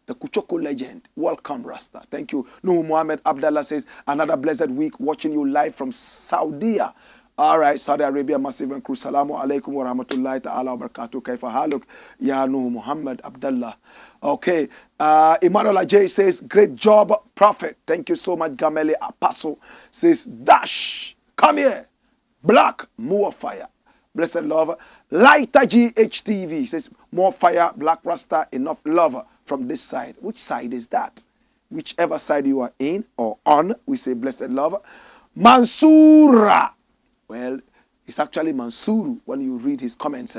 the Kuchoko legend. Welcome, Rasta. Thank you. Nuhu Muhammad Abdallah says, another blessed week watching you live from Saudi All right, Saudi Arabia, massive and crew. Salamu alaikum wa rahmatullahi ta'ala wa barakatuh. Kaifa haluk? Ya Nuh Muhammad Abdullah. Okay, Emmanuel Ajay says, great job, Prophet. Thank you so much. Gamele Apostle says, Dash, come here. Blakk, more fire. Blessed love. Lighter GHTV says, more fire, Blakk Rasta, enough love from this side. Which side is that? Whichever side you are in or on, we say blessed love. Mansura. Well, it's actually Mansuru when you read his comments.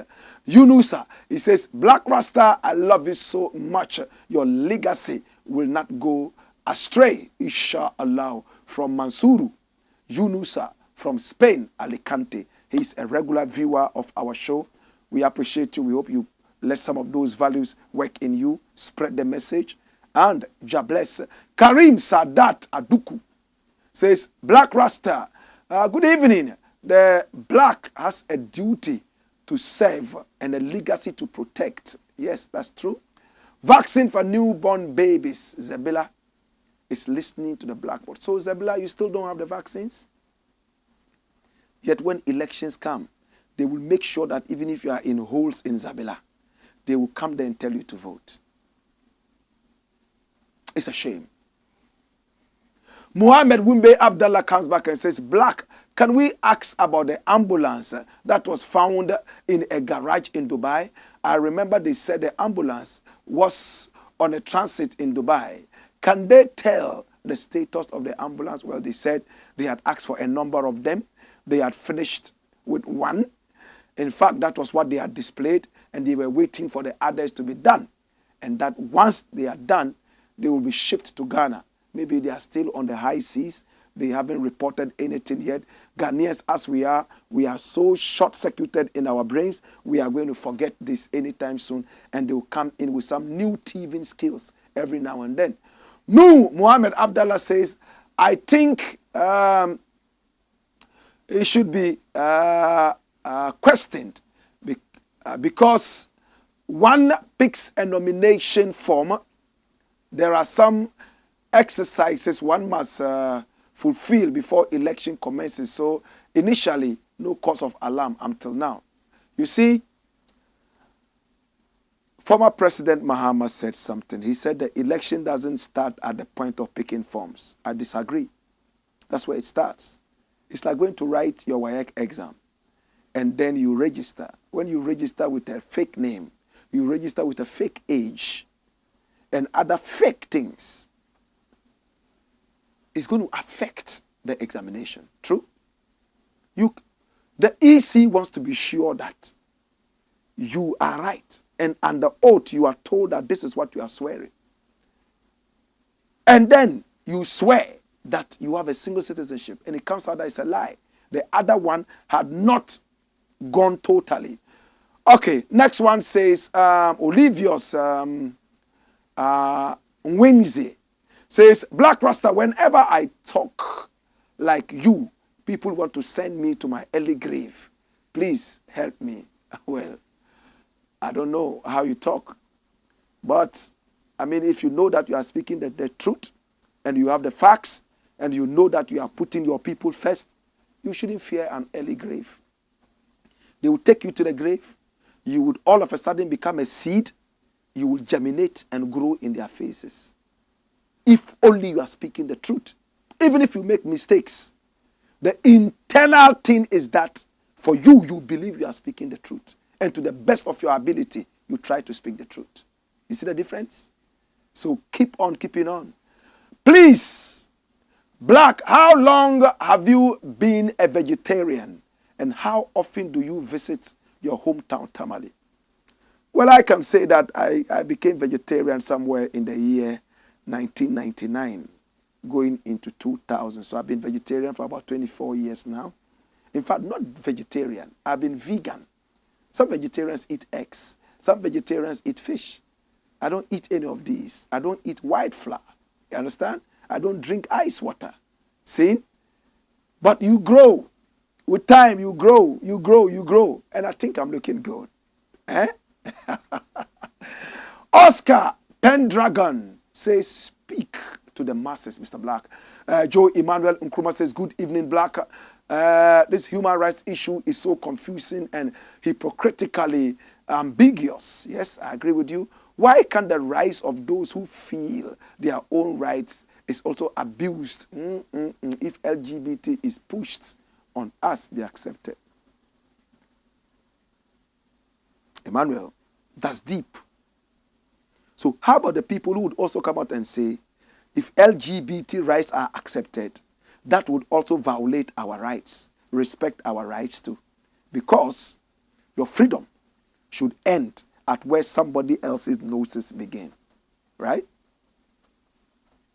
Yunusa, he says, Blakk Rasta, I love you so much. Your legacy will not go astray, inshallah. From Mansuru. Yunusa from Spain, Alicante. He's a regular viewer of our show. We appreciate you. We hope you let some of those values work in you. Spread the message. And God bless. Karim Sadat Aduku says, Blakk Rasta, good evening. The Blakk has a duty to serve and a legacy to protect. Yes, that's true. Vaccine for newborn babies. Zebila is listening to the Blackboard. So, Zebila, you still don't have the vaccines? Yet when elections come, they will make sure that even if you are in holes in Zabila, they will come there and tell you to vote. It's a shame. Muhammad Wimbe Abdallah comes back and says, Blakk, can we ask about the ambulance that was found in a garage in Dubai? I remember they said the ambulance was on a transit in Dubai. Can they tell the status of the ambulance? Well, they said they had asked for a number of them. They had finished with one. In fact, that was what they had displayed, and they were waiting for the others to be done. And that once they are done, they will be shipped to Ghana. Maybe they are still on the high seas. They haven't reported anything yet. Ghanaians, as we are so short-circuited in our brains, we are going to forget this anytime soon, and they will come in with some new thieving skills every now and then. Muhammad Abdallah says, I think it should be questioned because one picks a nomination form. There are some exercises one must fulfill before election commences. So initially, no cause of alarm until now. You see, former President Mahama said something. He said the election doesn't start at the point of picking forms. I disagree. That's where it starts. It's like going to write your WAEC exam and then you register. When you register with a fake name, you register with a fake age and other fake things, it's going to affect the examination. True? The EC wants to be sure that you are right. And under oath, you are told that this is what you are swearing. And then you swear that you have a single citizenship. And it comes out that it's a lie. The other one had not gone totally. Okay, next one says, Olivius Wednesday says, Blakk Rasta, whenever I talk like you, people want to send me to my early grave. Please help me. Well, I don't know how you talk. But, I mean, if you know that you are speaking the truth, and you have the facts, and you know that you are putting your people first, you shouldn't fear an early grave. They will take you to the grave. You would all of a sudden become a seed. You will germinate and grow in their faces. If only you are speaking the truth. Even if you make mistakes, the internal thing is that for you, you believe you are speaking the truth. And to the best of your ability, you try to speak the truth. You see the difference? So keep on keeping on. Please, Blakk, how long have you been a vegetarian? And how often do you visit your hometown, Tamale? Well, I can say that I became vegetarian somewhere in the year 1999, going into 2000. So I've been vegetarian for about 24 years now. In fact, not vegetarian. I've been vegan. Some vegetarians eat eggs. Some vegetarians eat fish. I don't eat any of these. I don't eat white flour. You understand? I don't drink ice water. See? But you grow. With time, you grow, you grow, you grow. And I think I'm looking good. Eh? Oscar Pendragon says, speak to the masses, Mr. Blakk. Joe Emmanuel Nkrumah says, good evening, Blakk. this human rights issue is so confusing and hypocritically ambiguous. Yes, I agree with you. Why can the rights of those who feel their own rights is also abused? If LGBT is pushed on us, they accept it. Emmanuel, that's deep. So how about the people who would also come out and say, if LGBT rights are accepted, that would also violate our rights, respect our rights too. Because your freedom should end at where somebody else's noses begin. Right?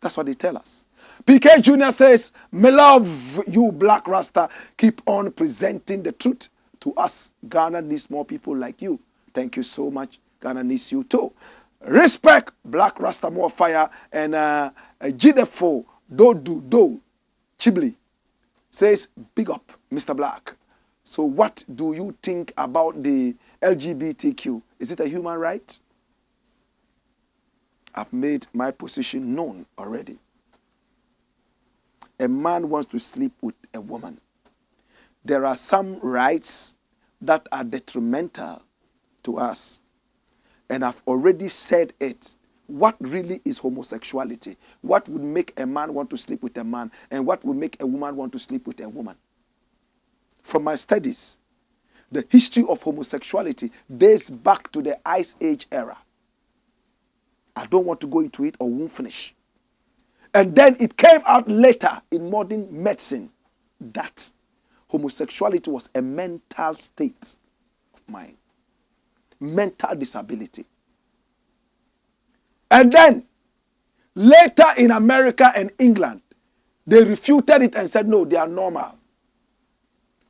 That's what they tell us. PK Jr. says, "Me love you, Black Rasta. Keep on presenting the truth to us. Ghana needs more people like you. Thank you so much. Ghana needs you too. Respect, Black Rasta, more fire." And Jidefo Do Chibli says, "Big up, Mr. Black. So what do you think about the LGBTQ? Is it a human right?" I've made my position known already. A man wants to sleep with a woman. There are some rights that are detrimental to us. And I've already said it. What really is homosexuality? What would make a man want to sleep with a man? And what would make a woman want to sleep with a woman? From my studies, the history of homosexuality dates back to the Ice Age era. I don't want to go into it or won't finish. And then it came out later in modern medicine that homosexuality was a mental state of mind. Mental disability. And then, later in America and England, they refuted it and said, no, they are normal.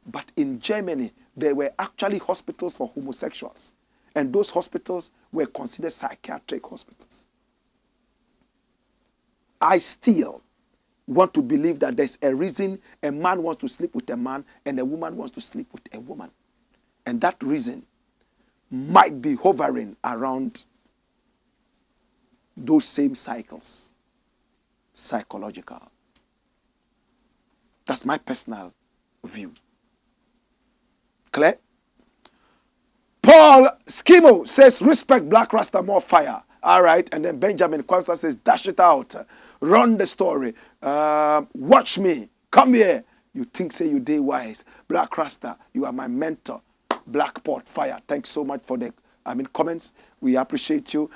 But in Germany, there were actually hospitals for homosexuals. And those hospitals were considered psychiatric hospitals. I still want to believe that there's a reason a man wants to sleep with a man and a woman wants to sleep with a woman. And that reason might be hovering around those same cycles. Psychological. That's my personal view. Clear? Paul Skimo says, respect Black Rasta, more fire. All right. And then Benjamin Kwanzaa says, dash it out. Run the story. Watch me. Come here. You think, say you day wise. Black Rasta, you are my mentor. Blackport fire. Thanks so much for the comments. We appreciate you.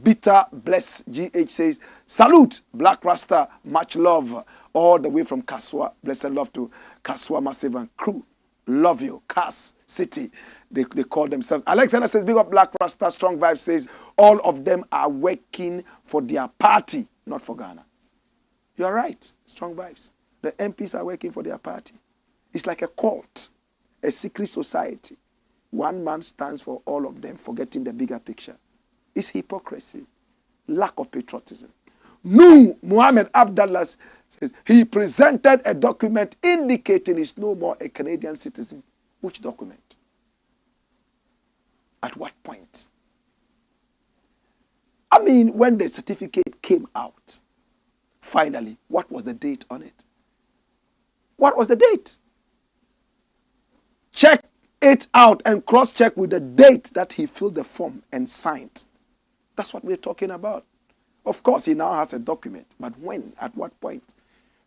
Bitter Bless GH says, salute Black Rasta, much love all the way from Kaswa. Blessed love to Kaswa Massive and crew. Love you. Kas City. They call themselves. Alexander says, big up Black Rasta. Strong Vibe says, all of them are working for their party, not for Ghana. You are right. Strong Vibes. The MPs are working for their party. It's like a cult, a secret society. One man stands for all of them, forgetting the bigger picture. It's hypocrisy, lack of patriotism. Muhammad Abdallah says, he presented a document indicating he's no more a Canadian citizen. Which document? At what point? When the certificate came out, finally, what was the date on it? What was the date? Check it out and cross-check with the date that he filled the form and signed. That's what we're talking about. Of course, he now has a document, but when? At what point?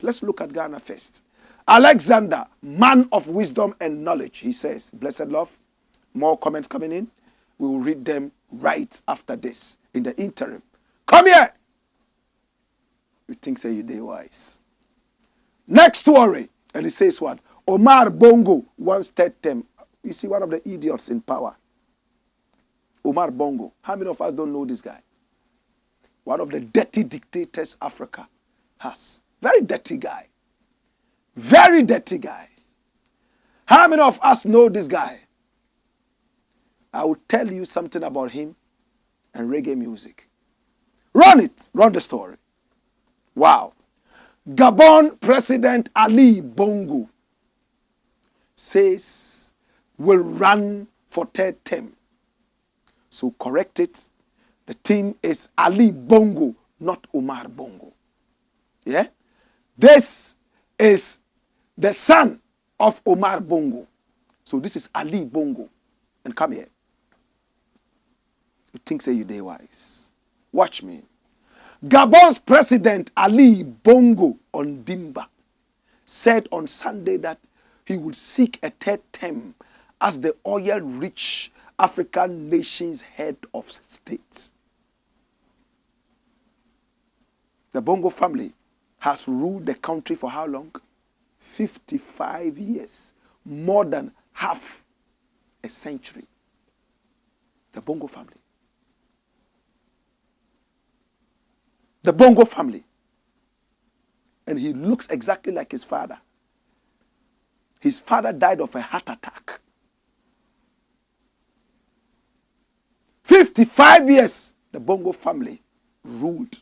Let's look at Ghana first. Alexander, man of wisdom and knowledge, he says, blessed love. More comments coming in. We will read them right after this. In the interim, come here. You think say you day wise. Next story, and it says what? Omar Bongo wants third term. You see, one of the idiots in power. Omar Bongo. How many of us don't know this guy? One of the dirty dictators Africa has. Very dirty guy. Very dirty guy. How many of us know this guy? I will tell you something about him and reggae music. Run it. Run the story. Wow. Gabon President Ali Bongo says will run for third term. So correct it. The thing is Ali Bongo, not Omar Bongo. Yeah? This is the son of Omar Bongo. So this is Ali Bongo. And come here. You think say you day wise. Watch me. Gabon's president Ali Bongo Ondimba said on Sunday that he would seek a third term as the oil-rich African nation's head of state. The Bongo family has ruled the country for how long? 55 years. More than half a century. The Bongo family. The Bongo family. And he looks exactly like his father. His father died of a heart attack. 55 years the Bongo family ruled.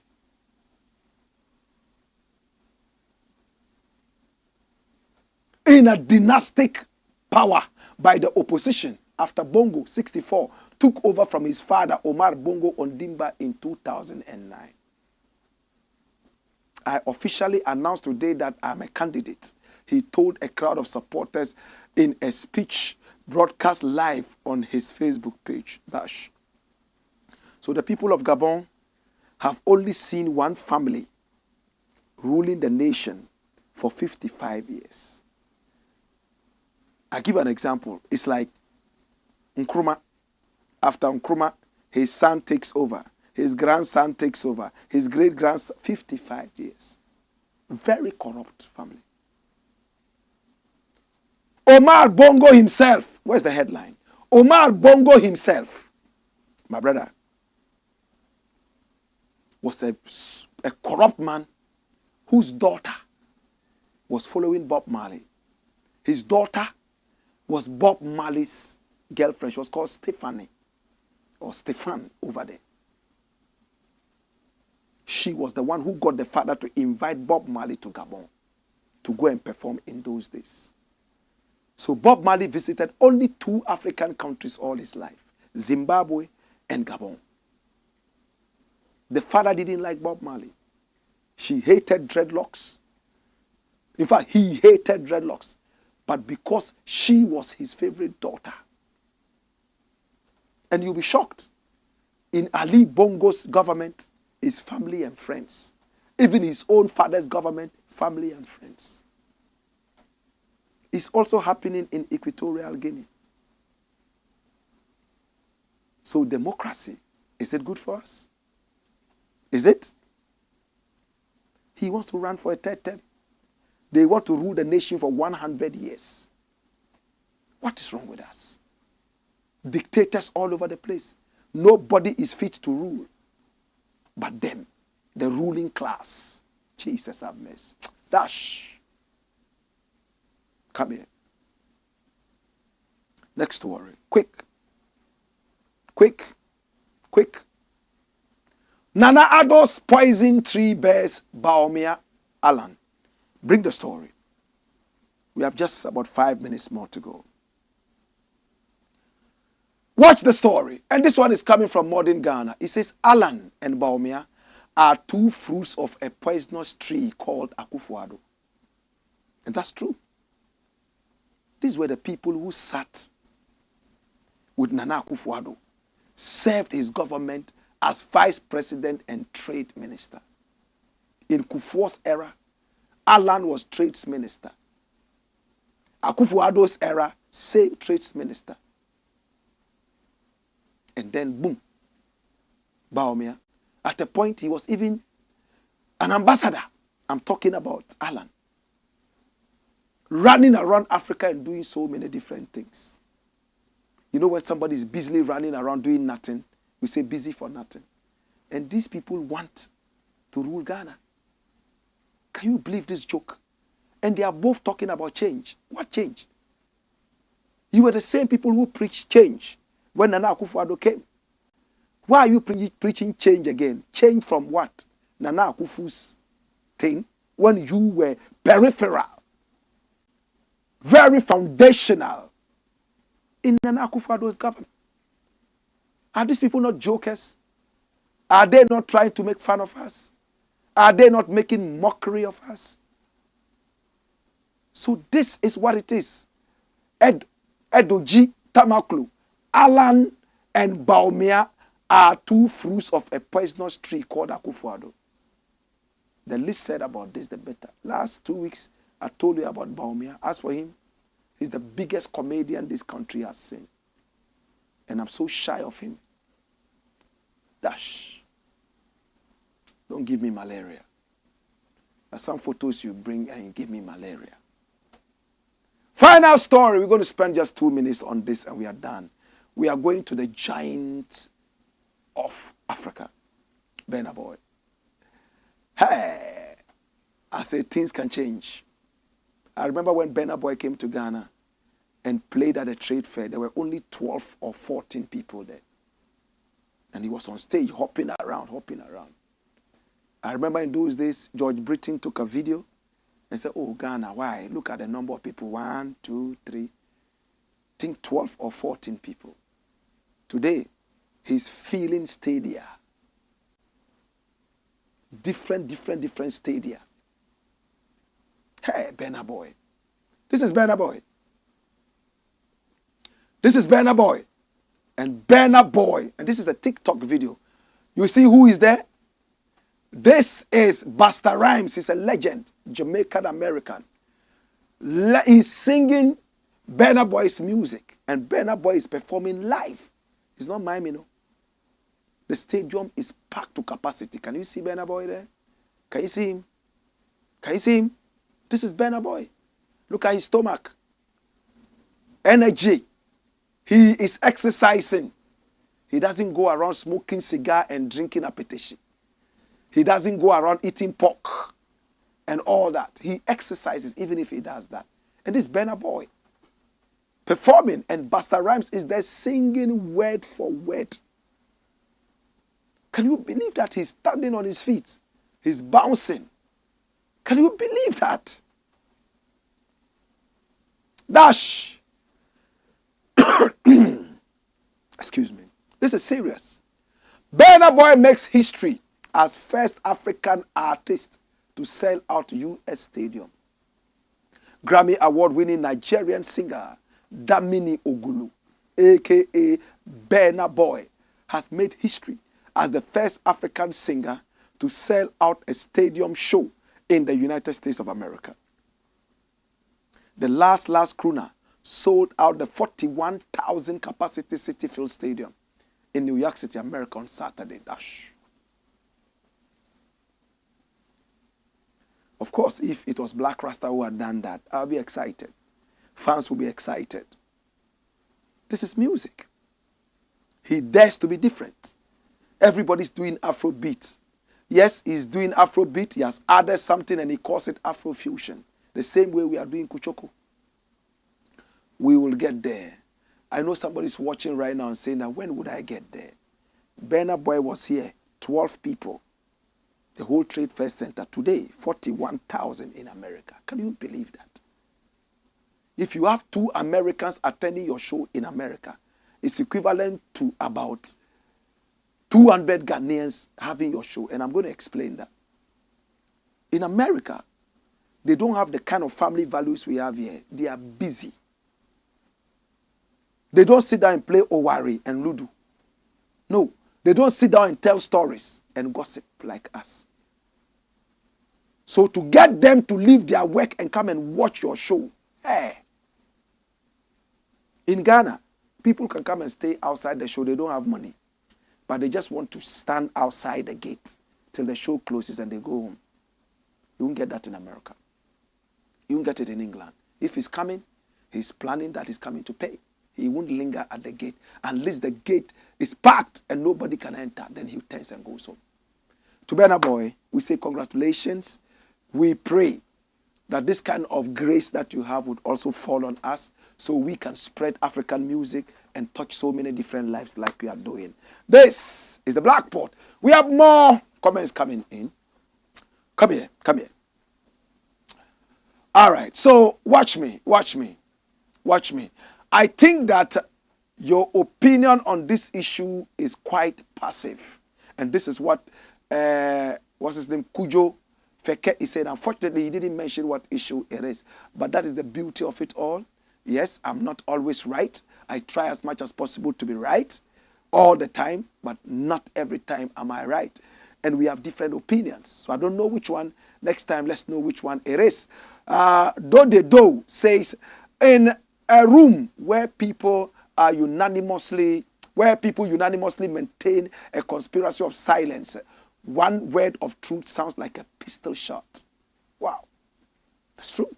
In a dynastic power by the opposition after Bongo, 64, took over from his father Omar Bongo Ondimba in 2009. I officially announced today that I'm a candidate, he told a crowd of supporters in a speech broadcast live on his Facebook page. Dash. So the people of Gabon have only seen one family ruling the nation for 55 years. I give an example. It's like Nkrumah. After Nkrumah, his son takes over. His grandson takes over. His great-grandson, 55 years. Very corrupt family. Omar Bongo himself. Where's the headline? Omar Bongo himself, my brother, was a corrupt man whose daughter was following Bob Marley. His daughter was Bob Marley's girlfriend. She was called Stephanie or Stefan over there. She was the one who got the father to invite Bob Marley to Gabon to go and perform in those days. So Bob Marley visited only 2 African countries all his life, Zimbabwe and Gabon. The father didn't like Bob Marley. She hated dreadlocks. In fact, he hated dreadlocks. But because she was his favorite daughter. And you'll be shocked. In Ali Bongo's government, his family and friends. Even his own father's government, family and friends. It's also happening in Equatorial Guinea. So democracy, is it good for us? Is it? He wants to run for a third term. They want to rule the nation for 100 years. What is wrong with us? Dictators all over the place. Nobody is fit to rule. But them, the ruling class. Jesus have mercy. Dash. Come here. Next story. Quick. Quick. Quick. NANA-ADDO'S poison tree bears BAWUMIA Alan. Bring the story. We have just about 5 minutes more to go. Watch the story. And this one is coming from Modern Ghana. It says Alan and BAWUMIA are 2 fruits of a poisonous tree called Akufo-Addo. And that's true. These were the people who sat with Nana Akufo-Addo, served his government as vice president and trade minister. In Kufuor's era, Alan was trades minister. Akufo-Addo's era, same trades minister. And then boom, BAWUMIA. At a point, he was even an ambassador. I'm talking about Alan. Running around Africa and doing so many different things. You know when somebody is busily running around doing nothing, we say busy for nothing. And these people want to rule Ghana. Can you believe this joke? And they are both talking about change. What change? You were the same people who preached change when Nana Akufo-Addo came. Why are you preaching change again? Change from what? Nana Akufo's thing when you were peripheral, very foundational in Nana Akufo-Addo's government. Are these people not jokers? Are they not trying to make fun of us? Are they not making mockery of us? So this is what it is. Edoji, Tamaklu, Alan, and BAWUMIA are two fruits of a poisonous tree called Akufo-Addo. The least said about this, the better. Last 2 weeks, I told you about BAWUMIA. As for him, he's the biggest comedian this country has seen. And I'm so shy of him. Dash. Don't give me malaria. There's some photos you bring and you give me malaria. Final story. We're going to spend just 2 minutes on this and we are done. We are going to the giant of Africa, Burna Boy. Hey, I say things can change. I remember when Burna Boy came to Ghana and played at a trade fair, there were only 12 or 14 people there. And he was on stage hopping around. I remember in those days, George Britton took a video and said, oh, Ghana, why? Look at the number of people. 1, 2, 3. I think 12 or 14 people. Today, he's filling stadia. Different stadia. Hey, Burna Boy. This is Burna Boy. This is Burna Boy. And Burna Boy. And this is a TikTok video. You see who is there? This is Busta Rhymes. He's a legend. Jamaican American. He's singing Burna Boy's music. And Burna Boy is performing live. He's not miming, no. The stadium is packed to capacity. Can you see Burna Boy there? Can you see him? Can you see him? This is Burna Boy. Look at his stomach. Energy. He is exercising. He doesn't go around smoking cigar and drinking appetition. He doesn't go around eating pork and all that. He exercises even if he does that. And this Burna Boy performing, and Busta Rhymes is there singing word for word. Can you believe that he's standing on his feet? He's bouncing. Can you believe that? Dash. Excuse me. This is serious. Burna Boy makes history as first African artist to sell out U.S. stadium. Grammy Award-winning Nigerian singer Damini Ogulu, a.k.a. Burna Boy, has made history as the first African singer to sell out a stadium show in the United States of America. The last crooner sold out the 41,000 capacity Citi Field Stadium in New York City, America on Saturday. Dash. Of course, if it was Blakk Rasta who had done that, I'll be excited. Fans will be excited. This is music. He dares to be different. Everybody's doing Afrobeat. Yes, he's doing Afrobeat. He has added something and he calls it Afrofusion. The same way we are doing Kuchoko. We will get there. I know somebody's watching right now and saying that, when would I get there? Burna Boy was here, 12 people. The whole Trade Fair Center. Today, 41,000 in America. Can you believe that? If you have 2 Americans attending your show in America, it's equivalent to about 200 Ghanaians having your show. And I'm going to explain that. In America, they don't have the kind of family values we have here. They are busy. They don't sit down and play Owari and Ludu. No, they don't sit down and tell stories and gossip like us. So to get them to leave their work and come and watch your show, hey. In Ghana, people can come and stay outside the show. They don't have money. But they just want to stand outside the gate till the show closes and they go home. You won't get that in America. You won't get it in England. If he's coming, he's planning that he's coming to pay. He won't linger at the gate unless the gate is packed and nobody can enter. Then he turns and goes home. To Burna Boy, we say congratulations. We pray that this kind of grace that you have would also fall on us so we can spread African music and touch so many different lives like we are doing. This is the Blakk Pot. We have more comments coming in. Come here, come here. All right, so watch me. I think that your opinion on this issue is quite passive. And this is what, what's his name, Kujo Feke, he said, unfortunately, he didn't mention what issue it is. But that is the beauty of it all. Yes, I'm not always right. I try as much as possible to be right all the time, but not every time am I right. And we have different opinions. So I don't know which one. Next time, let's know which one it is. Do says, in a room where people unanimously maintain a conspiracy of silence, one word of truth sounds like a pistol shot. Wow. That's true.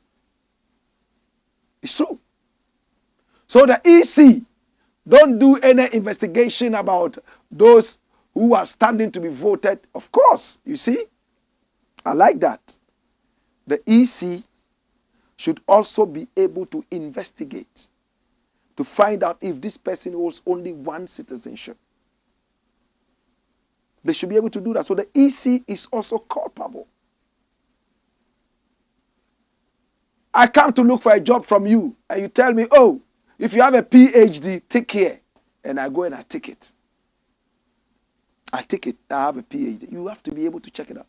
It's true. So the EC don't do any investigation about those who are standing to be voted. Of course, you see, I like that. The EC should also be able to investigate to find out if this person holds only one citizenship. They should be able to do that. So the EC is also culpable. I come to look for a job from you, and you tell me, oh, if you have a PhD, take here. And I go and I take it. I take it. I have a PhD. You have to be able to check it out.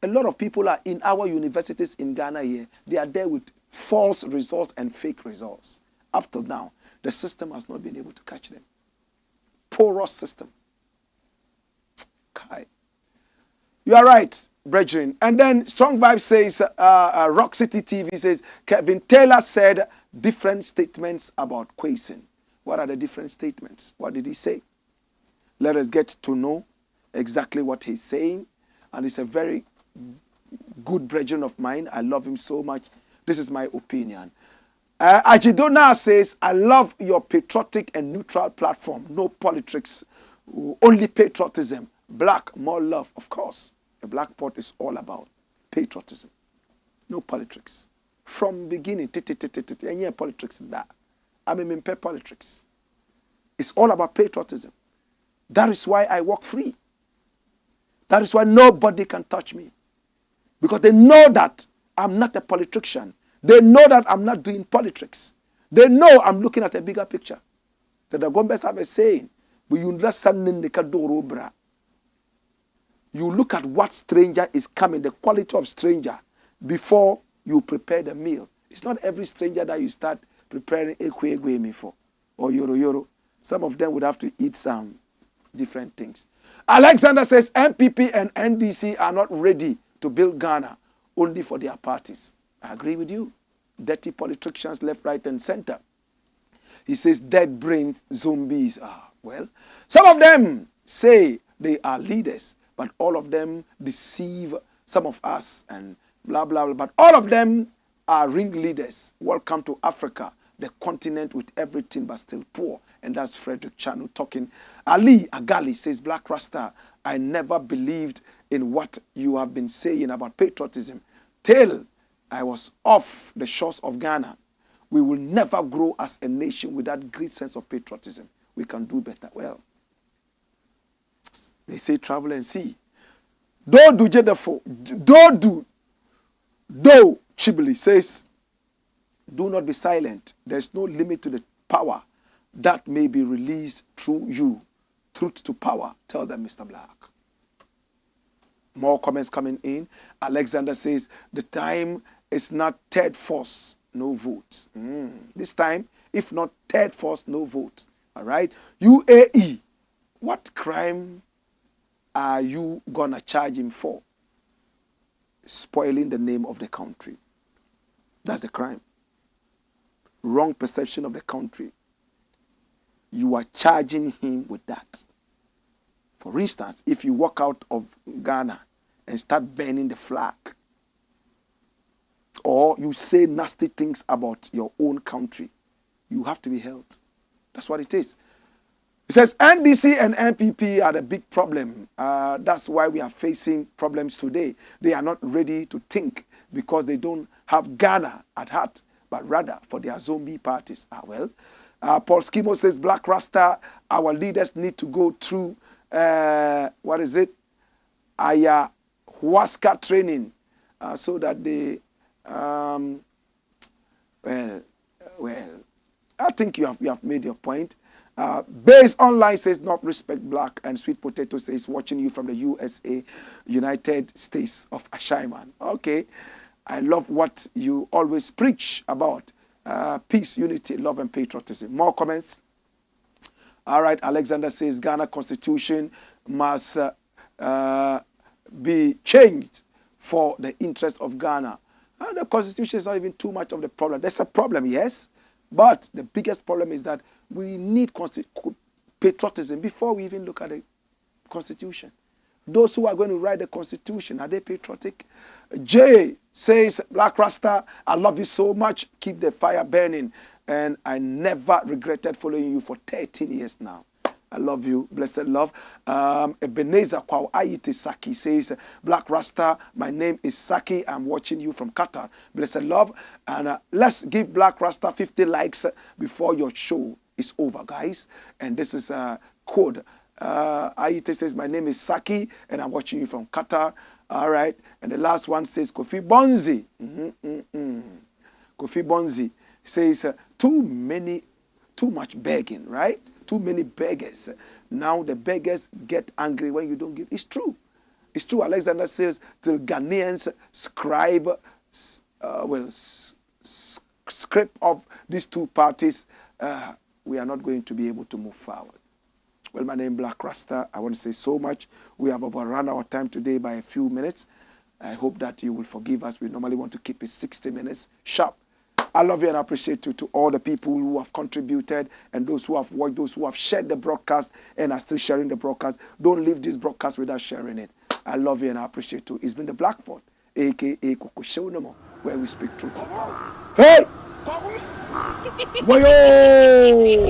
A lot of people are in our universities in Ghana here. They are there with false results and fake results. Up till now, the system has not been able to catch them. Porous system. Kai. You are right, brethren. And then Strong Vibe says, Rock City TV says, Kevin Taylor said different statements about Quayson. What are the different statements? What did he say? Let us get to know exactly what he's saying. And he's a very good brethren of mine. I love him so much. This is my opinion. Ajidona says, I love your patriotic and neutral platform. No politics, only patriotism. Blakk, more love. Of course, the Blakk Pot is all about patriotism. No politics. From beginning, and yeah, politics that. I mean, politics. It's all about patriotism. That is why I walk free. That is why nobody can touch me. Because they know that I'm not a politician. They know that I'm not doing politics. They know I'm looking at a bigger picture. The Gombes have a saying, you look at what stranger is coming, the quality of stranger, before you prepare the meal. It's not every stranger that you start preparing ekwe for, or yoro. Some of them would have to eat some different things. Alexander says MPP and NDC are not ready to build Ghana, only for their parties. I agree with you. Dirty politicians left, right, and center. He says dead brain zombies. Well, some of them say they are leaders, but all of them deceive some of us and blah, blah, blah. But all of them are ringleaders. Welcome to Africa, the continent with everything but still poor. And that's Frederick Chanu talking. Ali Agali says, Black Rasta, I never believed in what you have been saying about patriotism till I was off the shores of Ghana. We will never grow as a nation with that great sense of patriotism. We can do better. Well, they say travel and see. Do Jedefo. Do Chibli says, do not be silent. There's no limit to the power that may be released through you. Truth to power. Tell them, Mr. Blakk. More comments coming in. Alexander says, the time is not third force, no vote. This time, if not third force, no vote. All right. UAE, what crime are you going to charge him for? Spoiling the name of the country. That's the crime. Wrong perception of the country. You are charging him with that. For instance, if you walk out of Ghana and start burning the flag, or you say nasty things about your own country, you have to be held. That's what it is. It says NDC and NPP are the big problem. That's why we are facing problems today. They are not ready to think because they don't have Ghana at heart, but rather for their zombie parties. Paul Skimo says, Black Rasta, our leaders need to go through, ayahuasca training so that they, well, I think you have made your point. Base Online says not respect Blakk, and Sweet Potato says watching you from the USA, United States of Ashaiman. Okay, I love what you always preach about peace, unity, love, and patriotism. More comments. All right, Alexander says Ghana Constitution must be changed for the interest of Ghana. The Constitution is not even too much of the problem. There's a problem, yes, but the biggest problem is that we need patriotism before we even look at the Constitution. Those who are going to write the Constitution, are they patriotic? Jay says, Blakk Rasta, I love you so much. Keep the fire burning. And I never regretted following you for 13 years now. I love you. Blessed love. Ebenezer Kwao Ayite Saki says, Blakk Rasta, my name is Saki. I'm watching you from Qatar. Blessed love. And let's give Blakk Rasta 50 likes before your show is over, guys. And this is a code. Ayite says, my name is Saki, and I'm watching you from Qatar. All right. And the last one says, Kofi Bonzi. Kofi Bonzi says, too much begging, right? Too many beggars. Now the beggars get angry when you don't give. It's true. It's true. Alexander says, the Ghanaians script of these two parties, we are not going to be able to move forward. Well, my name is Blakk Rasta. I want to say so much. We have overrun our time today by a few minutes. I hope that you will forgive us. We normally want to keep it 60 minutes sharp. I love you and I appreciate you to all the people who have contributed and those who have watched, those who have shared the broadcast and are still sharing the broadcast. Don't leave this broadcast without sharing it. I love you and I appreciate you. It's been the Blakk Pot, a.k.a. Koko Show No More, where we speak truth. Hey! Wayo!